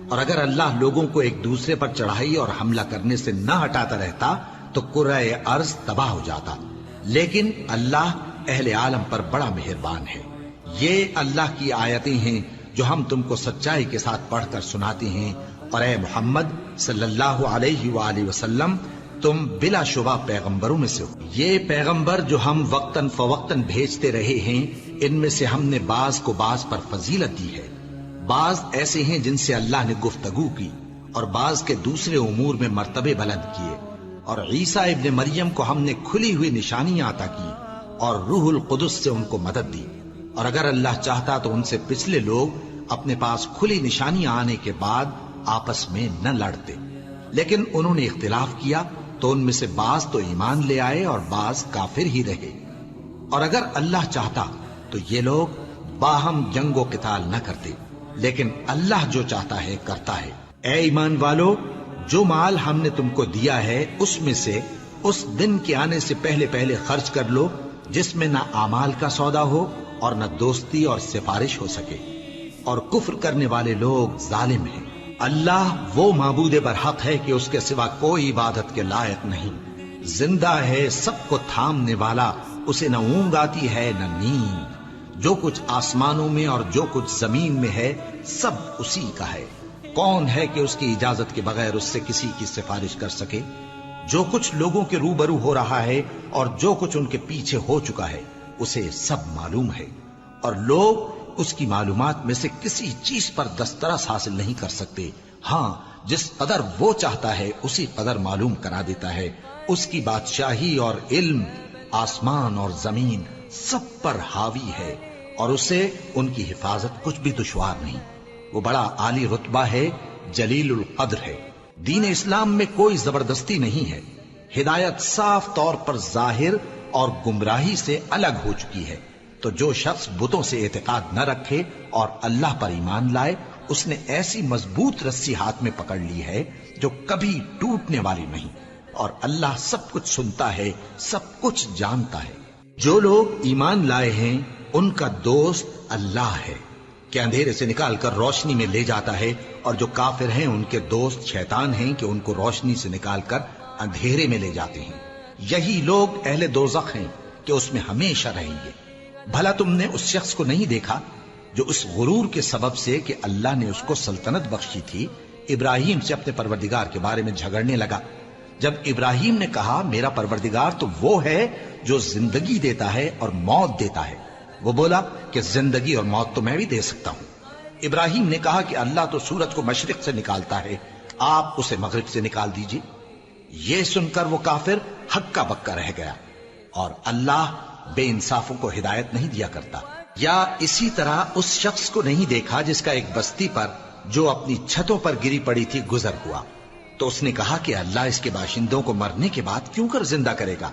اور اگر اللہ لوگوں کو ایک دوسرے پر چڑھائی اور حملہ کرنے سے نہ ہٹاتا رہتا تو کرۂ ارض تباہ ہو جاتا، لیکن اللہ اہل عالم پر بڑا مہربان ہے۔ یہ اللہ کی آیتیں ہیں جو ہم تم کو سچائی کے ساتھ پڑھ کر سناتے ہیں، اور اے محمد صلی اللہ علیہ وآلہ وسلم تم بلا شبہ پیغمبروں میں سے ہو۔ یہ پیغمبر جو ہم وقتاً فوقتاً بھیجتے رہے ہیں، ان میں سے ہم نے بعض کو بعض پر فضیلت دی ہے۔ بعض ایسے ہیں جن سے اللہ نے گفتگو کی، اور بعض کے دوسرے امور میں مرتبے بلند کیے، اور عیسیٰ ابن مریم کو ہم نے کھلی ہوئی نشانیاں عطا کی اور روح القدس سے ان کو مدد دی۔ اور اگر اللہ چاہتا تو ان سے پچھلے لوگ اپنے پاس کھلی نشانیاں آنے کے بعد آپس میں نہ لڑتے، لیکن انہوں نے اختلاف کیا تو ان میں سے بعض تو ایمان لے آئے اور بعض کافر ہی رہے۔ اور اگر اللہ چاہتا تو یہ لوگ باہم جنگ و قتال نہ کرتے، لیکن اللہ جو چاہتا ہے کرتا ہے۔ اے ایمان والو، جو مال ہم نے تم کو دیا ہے اس میں سے اس دن کے آنے سے پہلے پہلے خرچ کر لو جس میں نہ اعمال کا سودا ہو اور نہ دوستی اور سفارش ہو سکے، اور کفر کرنے والے لوگ ظالم ہیں۔ اللہ وہ معبود برحق ہے کہ اس کے سوا کوئی عبادت کے لائق نہیں، زندہ ہے، سب کو تھامنے والا، اسے نہ اونگ آتی ہے نہ نیند۔ جو کچھ آسمانوں میں اور جو کچھ زمین میں ہے سب اسی کا ہے۔ کون ہے کہ اس کی اجازت کے بغیر اس سے کسی کی سفارش کر سکے؟ جو کچھ لوگوں کے روبرو ہو رہا ہے اور جو کچھ ان کے پیچھے ہو چکا ہے اسے سب معلوم ہے، اور لوگ اس کی معلومات میں سے کسی چیز پر دسترس حاصل نہیں کر سکتے۔ ہاں جس قدر وہ چاہتا ہے اسی قدر معلوم کرا دیتا ہے۔ اس کی بادشاہی اور علم آسمان اور زمین سب پر حاوی ہے، اور اسے ان کی حفاظت کچھ بھی دشوار نہیں۔ وہ بڑا عالی رتبہ ہے، جلیل القدر ہے۔ دین اسلام میں کوئی زبردستی نہیں ہے، ہدایت صاف طور پر ظاہر اور گمراہی سے الگ ہو چکی ہے۔ تو جو شخص بتوں سے اعتقاد نہ رکھے اور اللہ پر ایمان لائے، اس نے ایسی مضبوط رسی ہاتھ میں پکڑ لی ہے جو کبھی ٹوٹنے والی نہیں، اور اللہ سب کچھ سنتا ہے، سب کچھ جانتا ہے۔ جو لوگ ایمان لائے ہیں ان کا دوست اللہ ہے کہ اندھیرے سے نکال کر روشنی میں لے جاتا ہے، اور جو کافر ہیں ان کے دوست شیطان ہیں کہ ان کو روشنی سے نکال کر اندھیرے میں لے جاتے ہیں۔ یہی لوگ اہل دوزخ ہیں کہ اس میں ہمیشہ رہیں گے۔ بھلا تم نے اس شخص کو نہیں دیکھا جو اس غرور کے سبب سے کہ اللہ نے اس کو سلطنت بخشی تھی ابراہیم سے اپنے پروردگار کے بارے میں جھگڑنے لگا؟ جب ابراہیم نے کہا میرا پروردگار تو وہ ہے جو زندگی دیتا ہے اور موت دیتا ہے، وہ بولا کہ زندگی اور موت تو میں بھی دے سکتا ہوں۔ ابراہیم نے کہا کہ اللہ تو سورج کو مشرق سے نکالتا ہے، آپ اسے مغرب سے نکال دیجئے۔ یہ سن کر وہ کافر ہکا بکا رہ گیا، اور اللہ بے انصافوں کو ہدایت نہیں دیا کرتا۔ یا اسی طرح اس شخص کو نہیں دیکھا جس کا ایک بستی پر جو اپنی چھتوں پر گری پڑی تھی گزر ہوا، تو اس نے کہا کہ اللہ اس کے باشندوں کو مرنے کے بعد کیوں کر زندہ کرے گا؟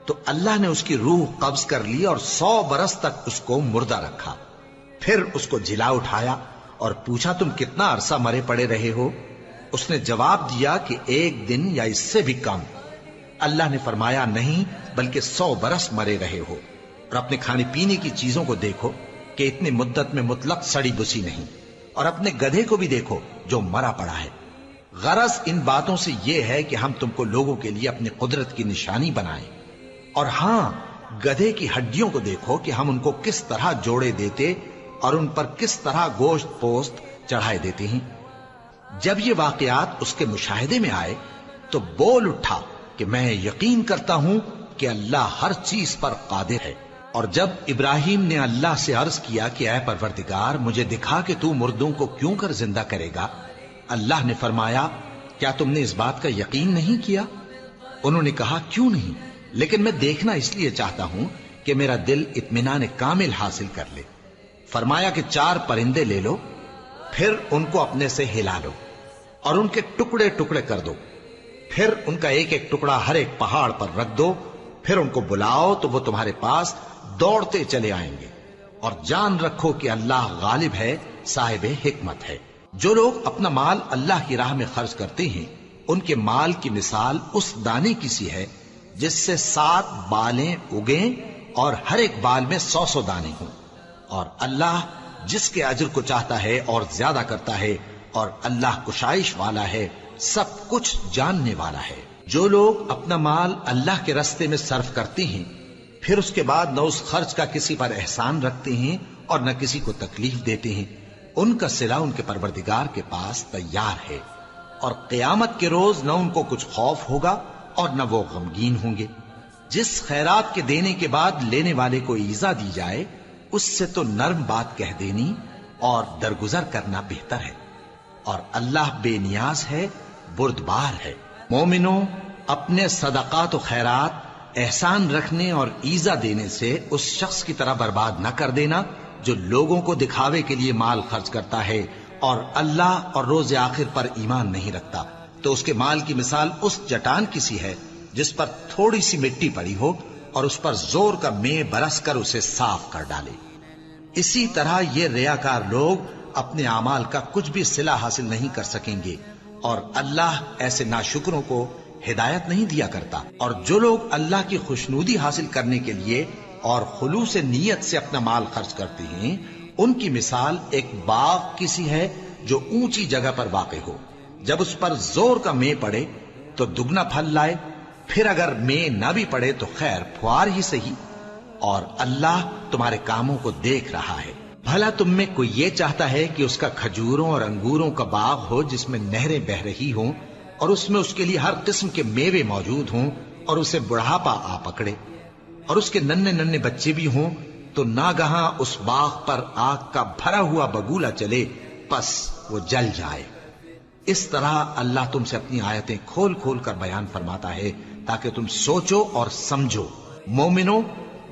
تو اللہ نے اس کی روح قبض کر لی اور 100 برس تک اس کو مردہ رکھا، پھر اس کو جلا اٹھایا اور پوچھا تم کتنا عرصہ مرے پڑے رہے ہو؟ اس نے جواب دیا کہ 1 دن یا اس سے بھی کم۔ اللہ نے فرمایا نہیں بلکہ 100 برس مرے رہے ہو، اور اپنے کھانے پینے کی چیزوں کو دیکھو کہ اتنی مدت میں مطلق سڑی بسی نہیں، اور اپنے گدھے کو بھی دیکھو جو مرا پڑا ہے۔ غرض ان باتوں سے یہ ہے کہ ہم تم کو لوگوں کے لیے اپنی قدرت کی نشانی بنائیں، اور ہاں گدھے کی ہڈیوں کو دیکھو کہ ہم ان کو کس طرح جوڑے دیتے اور ان پر کس طرح گوشت پوست چڑھائے دیتے ہیں۔ جب یہ واقعات اس کے مشاہدے میں آئے تو بول اٹھا کہ میں یقین کرتا ہوں کہ اللہ ہر چیز پر قادر ہے۔ اور جب ابراہیم نے اللہ سے عرض کیا کہ اے پروردگار مجھے دکھا کہ تو مردوں کو کیوں کر زندہ کرے گا، اللہ نے فرمایا کیا تم نے اس بات کا یقین نہیں کیا؟ انہوں نے کہا کیوں نہیں، لیکن میں دیکھنا اس لیے چاہتا ہوں کہ میرا دل اطمینان کامل حاصل کر لے۔ فرمایا کہ 4 پرندے لے لو، پھر ان کو اپنے سے ہلا لو اور ان کے ٹکڑے ٹکڑے کر دو، پھر ان کا ایک ایک ٹکڑا ہر ایک پہاڑ پر رکھ دو، پھر ان کو بلاؤ تو وہ تمہارے پاس دوڑتے چلے آئیں گے، اور جان رکھو کہ اللہ غالب ہے، صاحب حکمت ہے۔ جو لوگ اپنا مال اللہ کی راہ میں خرچ کرتے ہیں ان کے مال کی مثال اس دانے کی سی ہے جس سے 7 بالیں اگیں اور ہر ایک بال میں 100 دانے ہوں، اور اللہ جس کے اجر کو چاہتا ہے اور زیادہ کرتا ہے، اور اللہ کشائش والا ہے، سب کچھ جاننے والا ہے۔ جو لوگ اپنا مال اللہ کے راستے میں صرف کرتے ہیں پھر اس کے بعد نہ اس خرچ کا کسی پر احسان رکھتے ہیں اور نہ کسی کو تکلیف دیتے ہیں، ان کا صلہ ان کے پروردگار کے پاس تیار ہے، اور قیامت کے روز نہ ان کو کچھ خوف ہوگا اور نہ وہ غمگین ہوں گے۔ جس خیرات کے دینے کے بعد لینے والے کو ایذا دی جائے اس سے تو نرم بات کہہ دینی اور درگزر کرنا بہتر ہے، اور اللہ بے نیاز ہے، بردبار ہے۔ مومنوں، اپنے صدقات و خیرات احسان رکھنے اور ایذا دینے سے اس شخص کی طرح برباد نہ کر دینا جو لوگوں کو دکھاوے کے لیے مال خرچ کرتا ہے اور اللہ اور روز آخر پر ایمان نہیں رکھتا، تو اس کے مال کی مثال اس چٹان کی سی ہے جس پر تھوڑی سی مٹی پڑی ہو اور اس پر زور کا مے برس کر اسے صاف کر ڈالے۔ اسی طرح یہ ریاکار لوگ اپنے اعمال کا کچھ بھی صلہ حاصل نہیں کر سکیں گے، اور اللہ ایسے ناشکروں کو ہدایت نہیں دیا کرتا۔ اور جو لوگ اللہ کی خوشنودی حاصل کرنے کے لیے اور خلوص نیت سے اپنا مال خرچ کرتے ہیں ان کی مثال ایک باغ کی سی ہے جو اونچی جگہ پر واقع ہو، جب اس پر زور کا مے پڑے تو دگنا پھل لائے، پھر اگر مے نہ بھی پڑے تو خیر پھوار ہی صحیح، اور اللہ تمہارے کاموں کو دیکھ رہا ہے۔ بھلا تم میں کوئی یہ چاہتا ہے کہ اس کا کھجوروں اور انگوروں کا باغ ہو جس میں نہریں بہ رہی ہوں اور اس میں اس کے لیے ہر قسم کے میوے موجود ہوں اور اسے بڑھاپا آ پکڑے اور اس کے ننھے ننھے بچے بھی ہوں، تو ناگہاں اس باغ پر آگ کا بھرا ہوا بگولا چلے پس وہ جل جائے۔ اس طرح اللہ تم سے اپنی آیتیں کھول کھول کر بیان فرماتا ہے تاکہ تم سوچو اور سمجھو۔ مومنو،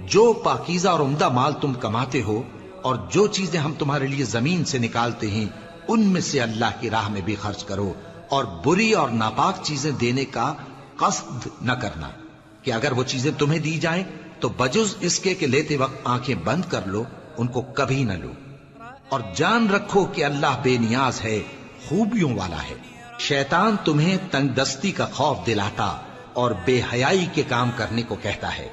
جو پاکیزہ اور عمدہ مال تم کماتے ہو اور جو چیزیں ہم تمہارے لیے زمین سے نکالتے ہیں ان میں سے اللہ کی راہ میں بھی خرچ کرو، اور بری اور ناپاک چیزیں دینے کا قصد نہ کرنا کہ اگر وہ چیزیں تمہیں دی جائیں تو بجز اس کے کہ لیتے وقت آنکھیں بند کر لو، ان کو کبھی نہ لو، اور جان رکھو کہ اللہ بے نیاز ہے، خوبیوں والا ہے۔ شیطان تمہیں تنگ دستی کا خوف دلاتا اور بے حیائی کے کام کرنے کو کہتا ہے،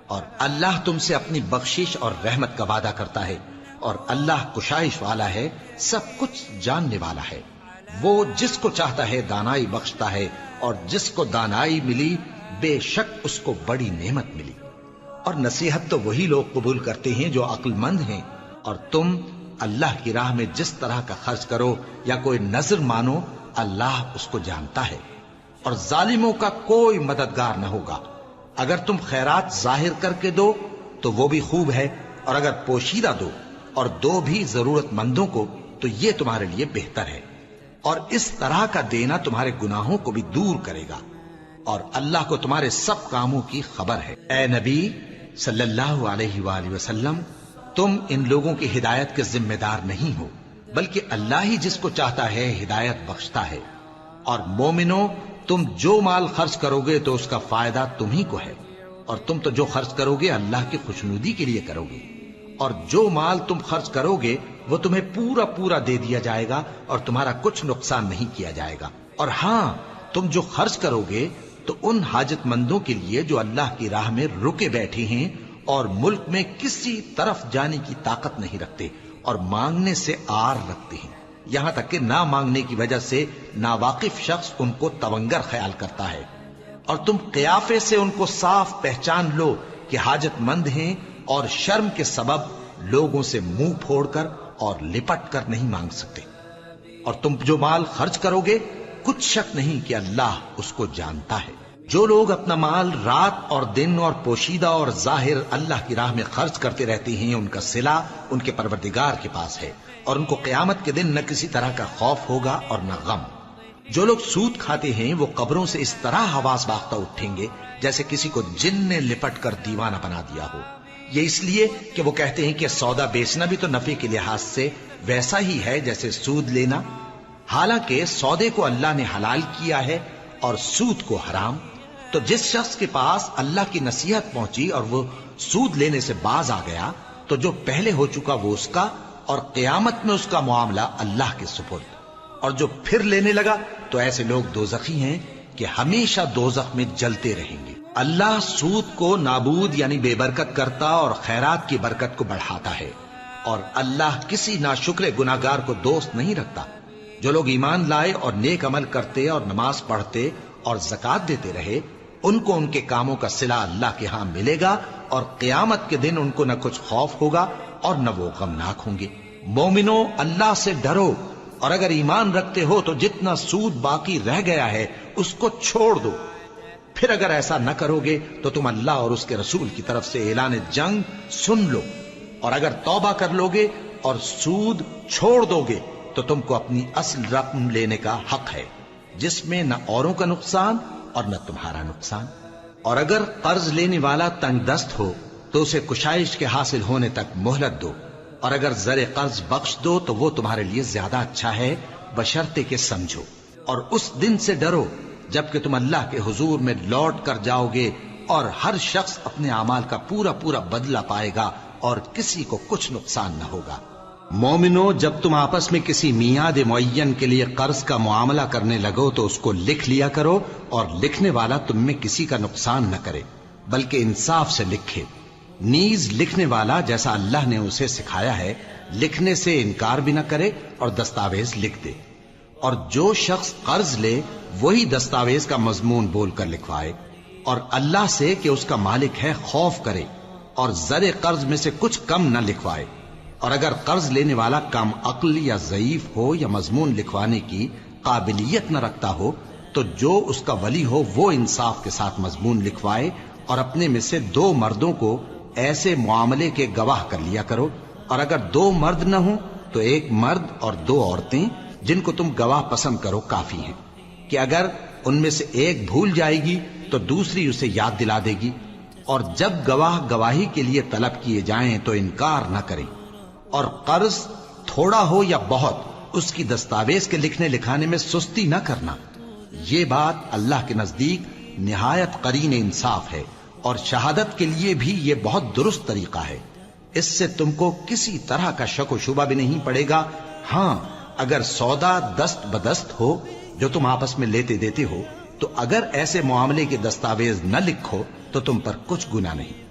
اور اللہ تم سے اپنی بخشش اور رحمت کا وعدہ کرتا ہے، اور اللہ کشائش والا ہے، سب کچھ جاننے والا ہے۔ وہ جس کو چاہتا ہے دانائی بخشتا ہے، اور جس کو دانائی ملی بے شک اس کو بڑی نعمت ملی۔ اور نصیحت تو وہی لوگ قبول کرتے ہیں جو عقل مند ہیں، اور تم اللہ کی راہ میں جس طرح کا خرچ کرو یا کوئی نظر مانو اللہ اس کو جانتا ہے۔ اور ظالموں کا کوئی مددگار نہ ہوگا۔ اگر تم خیرات ظاہر کر کے دو تو وہ بھی خوب ہے، اور اگر پوشیدہ دو اور دو بھی ضرورت مندوں کو تو یہ تمہارے لیے بہتر ہے، اور اس طرح کا دینا تمہارے گناہوں کو بھی دور کرے گا، اور اللہ کو تمہارے سب کاموں کی خبر ہے۔ اے نبی صلی اللہ علیہ وآلہ وسلم، تم ان لوگوں کی ہدایت کے ذمہ دار نہیں ہو، بلکہ اللہ ہی جس کو چاہتا ہے ہدایت بخشتا ہے۔ اور مومنو، تم جو مال خرچ کرو گے تو اس کا فائدہ تمہیں کو ہے، اور تم تو جو خرچ کرو گے اللہ کی خوشنودی کے لیے کرو گے، اور جو مال تم خرچ کرو گے وہ تمہیں پورا پورا دے دیا جائے گا اور تمہارا کچھ نقصان نہیں کیا جائے گا۔ اور ہاں، تم جو خرچ کرو گے تو ان حاجت مندوں کے لیے جو اللہ کی راہ میں رکے بیٹھے ہیں اور ملک میں کسی طرف جانے کی طاقت نہیں رکھتے اور مانگنے سے آر رکھتے ہیں، یہاں تک کہ نہ مانگنے کی وجہ سے ناواقف شخص ان کو تونگر خیال کرتا ہے، اور تم قیافے سے ان کو صاف پہچان لو کہ حاجت مند ہیں، اور شرم کے سبب لوگوں سے منہ پھوڑ کر اور لپٹ کر نہیں مانگ سکتے۔ اور تم جو مال خرچ کرو گے کچھ شک نہیں کہ اللہ اس کو جانتا ہے۔ جو لوگ اپنا مال رات اور دن اور پوشیدہ اور ظاہر اللہ کی راہ میں خرچ کرتے رہتے ہیں، ان کا صلہ ان کے پروردگار کے پاس ہے، اور ان کو قیامت کے دن نہ کسی طرح کا خوف ہوگا اور نہ غم۔ جو لوگ سود کھاتے ہیں وہ قبروں سے اس طرح حواس باختہ اٹھیں گے جیسے کسی کو جن نے لپٹ کر دیوانہ بنا دیا ہو، یہ اس لیے کہ وہ کہتے ہیں کہ سودا بیچنا بھی تو نفع کے لحاظ سے ویسا ہی ہے جیسے سود لینا، حالانکہ سودے کو اللہ نے حلال کیا ہے اور سود کو حرام۔ تو جس شخص کے پاس اللہ کی نصیحت پہنچی اور وہ سود لینے سے باز آ گیا تو جو پہلے ہو چکا وہ اس کا، اور قیامت میں اس کا معاملہ اللہ کے سپرد۔ اور جو پھر لینے لگا تو ایسے لوگ دوزخی ہیں کہ ہمیشہ دوزخ میں جلتے رہیں گے۔ اللہ سود کو نابود یعنی بے برکت کرتا اور خیرات کی برکت کو بڑھاتا ہے، اور اللہ کسی ناشکر گناہگار کو دوست نہیں رکھتا۔ جو لوگ ایمان لائے اور نیک عمل کرتے اور نماز پڑھتے اور زکوٰۃ دیتے رہے، ان کو ان کے کاموں کا صلہ اللہ کے ہاں ملے گا، اور قیامت کے دن ان کو نہ کچھ خوف ہوگا اور نہ وہ غمناک ہوں گے۔ مومنو، اللہ سے ڈرو، اور اگر ایمان رکھتے ہو تو جتنا سود باقی رہ گیا ہے اس کو چھوڑ دو۔ پھر اگر ایسا نہ کرو گے تو تم اللہ اور اس کے رسول کی طرف سے اعلان جنگ سن لو، اور اگر توبہ کر لو گے اور سود چھوڑ دو گے تو تم کو اپنی اصل رقم لینے کا حق ہے، جس میں نہ اوروں کا نقصان اور نہ تمہارا نقصان۔ اور اگر قرض لینے والا تنگ دست ہو تو اسے کشائش کے حاصل ہونے تک مہلت دو، اور اگر زر قرض بخش دو تو وہ تمہارے لیے زیادہ اچھا ہے، بشرطے کہ سمجھو۔ اور اس دن سے ڈرو جبکہ تم اللہ کے حضور میں لوٹ کر جاؤ گے، اور ہر شخص اپنے اعمال کا پورا پورا بدلہ پائے گا اور کسی کو کچھ نقصان نہ ہوگا۔ مومنو، جب تم آپس میں کسی میعاد معین کے لیے قرض کا معاملہ کرنے لگو تو اس کو لکھ لیا کرو، اور لکھنے والا تم میں کسی کا نقصان نہ کرے بلکہ انصاف سے لکھے۔ نیز لکھنے والا جیسا اللہ نے اسے سکھایا ہے لکھنے سے انکار بھی نہ کرے اور دستاویز لکھ دے، اور جو شخص قرض لے وہی دستاویز کا مضمون بول کر لکھوائے، اور اللہ سے کہ اس کا مالک ہے خوف کرے، اور زر قرض میں سے کچھ کم نہ لکھوائے۔ اور اگر قرض لینے والا کم عقل یا ضعیف ہو یا مضمون لکھوانے کی قابلیت نہ رکھتا ہو تو جو اس کا ولی ہو وہ انصاف کے ساتھ مضمون لکھوائے، اور اپنے میں سے 2 مردوں کو ایسے معاملے کے گواہ کر لیا کرو، اور اگر 2 مرد نہ ہوں تو 1 مرد اور 2 عورتیں جن کو تم گواہ پسند کرو کافی ہیں، کہ اگر ان میں سے ایک بھول جائے گی تو دوسری اسے یاد دلا دے گی، اور جب گواہ گواہی کے لیے طلب کیے جائیں تو انکار نہ کریں۔ اور قرض تھوڑا ہو یا بہت اس کی دستاویز کے لکھنے لکھانے میں سستی نہ کرنا، یہ بات اللہ کے نزدیک نہایت قرین انصاف ہے، اور شہادت کے لیے بھی یہ بہت درست طریقہ ہے۔ اس سے تم کو کسی طرح کا شک و شبہ بھی نہیں پڑے گا۔ ہاں، اگر سودا دست بدست ہو جو تم آپس میں لیتے دیتے ہو تو اگر ایسے معاملے کے دستاویز نہ لکھو تو تم پر کچھ گناہ نہیں۔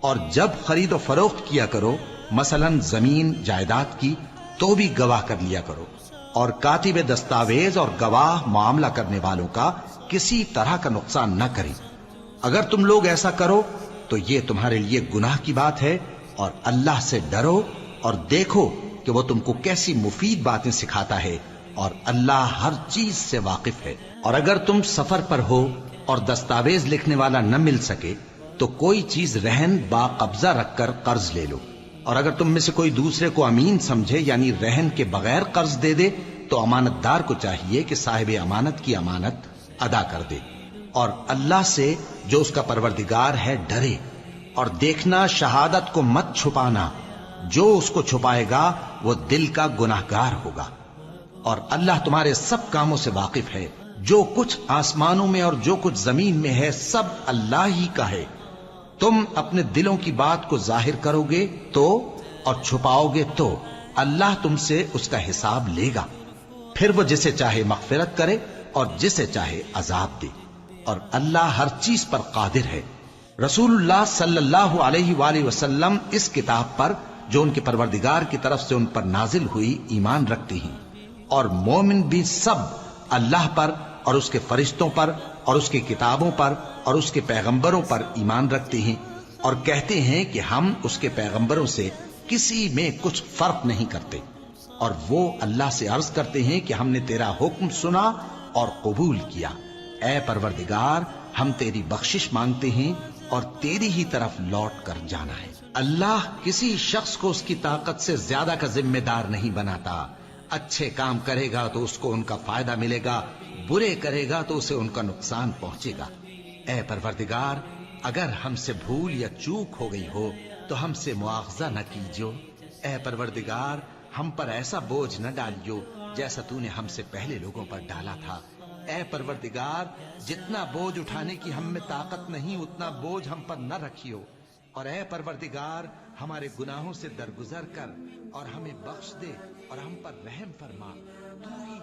اور جب خرید و فروخت کیا کرو، مثلا زمین جائیداد کی، تو بھی گواہ کر لیا کرو، اور کاتب دستاویز اور گواہ معاملہ کرنے والوں کا کسی طرح کا نقصان نہ کریں۔ اگر تم لوگ ایسا کرو تو یہ تمہارے لیے گناہ کی بات ہے، اور اللہ سے ڈرو اور دیکھو کہ وہ تم کو کیسی مفید باتیں سکھاتا ہے، اور اللہ ہر چیز سے واقف ہے۔ اور اگر تم سفر پر ہو اور دستاویز لکھنے والا نہ مل سکے تو کوئی چیز رہن با قبضہ رکھ کر قرض لے لو، اور اگر تم میں سے کوئی دوسرے کو امین سمجھے یعنی رہن کے بغیر قرض دے دے تو امانت دار کو چاہیے کہ صاحب امانت کی امانت ادا کر دے، اور اللہ سے جو اس کا پروردگار ہے ڈرے، اور دیکھنا شہادت کو مت چھپانا، جو اس کو چھپائے گا وہ دل کا گناہگار ہوگا، اور اللہ تمہارے سب کاموں سے واقف ہے، جو کچھ آسمانوں میں اور جو کچھ زمین میں ہے سب اللہ ہی کا ہے۔ تم اپنے دلوں کی بات کو ظاہر کرو گے تو اور چھپاؤ گے تو اللہ تم سے اس کا حساب لے گا، پھر وہ جسے چاہے مغفرت کرے اور جسے چاہے عذاب دے، اور اللہ ہر چیز پر قادر ہے۔ رسول اللہ صلی اللہ علیہ وآلہ وسلم اس کتاب پر جو ان کے پروردگار کی طرف سے ان پر نازل ہوئی ایمان رکھتے ہیں، اور مومن بھی سب اللہ پر اور اس کے فرشتوں پر اور اس کی کتابوں پر اور اس کے پیغمبروں پر ایمان رکھتے ہیں، اور کہتے ہیں کہ ہم اس کے پیغمبروں سے کسی میں کچھ فرق نہیں کرتے، اور وہ اللہ سے عرض کرتے ہیں کہ ہم نے تیرا حکم سنا اور قبول کیا، اے پروردگار ہم تیری بخشش مانگتے ہیں اور تیری ہی طرف لوٹ کر جانا ہے۔ اللہ کسی شخص کو اس کی طاقت سے زیادہ کا ذمہ دار نہیں بناتا، اچھے کام کرے گا تو اس کو ان کا فائدہ ملے گا، برے کرے گا تو اسے ان کا نقصان پہنچے گا۔ اے پروردگار اگر ہم سے بھول یا چوک ہو گئی ہو تو ہم سے مواخذہ نہ کیجو، اے پروردگار ہم پر ایسا بوجھ نہ ڈالیو جیسا تو نے ہم سے پہلے لوگوں پر ڈالا تھا، اے پروردگار جتنا بوجھ اٹھانے کی ہم میں طاقت نہیں اتنا بوجھ ہم پر نہ رکھیو، اور اے پروردگار ہمارے گناہوں سے درگزر کر اور ہمیں بخش دے اور ہم پر رحم فرما، تو ہی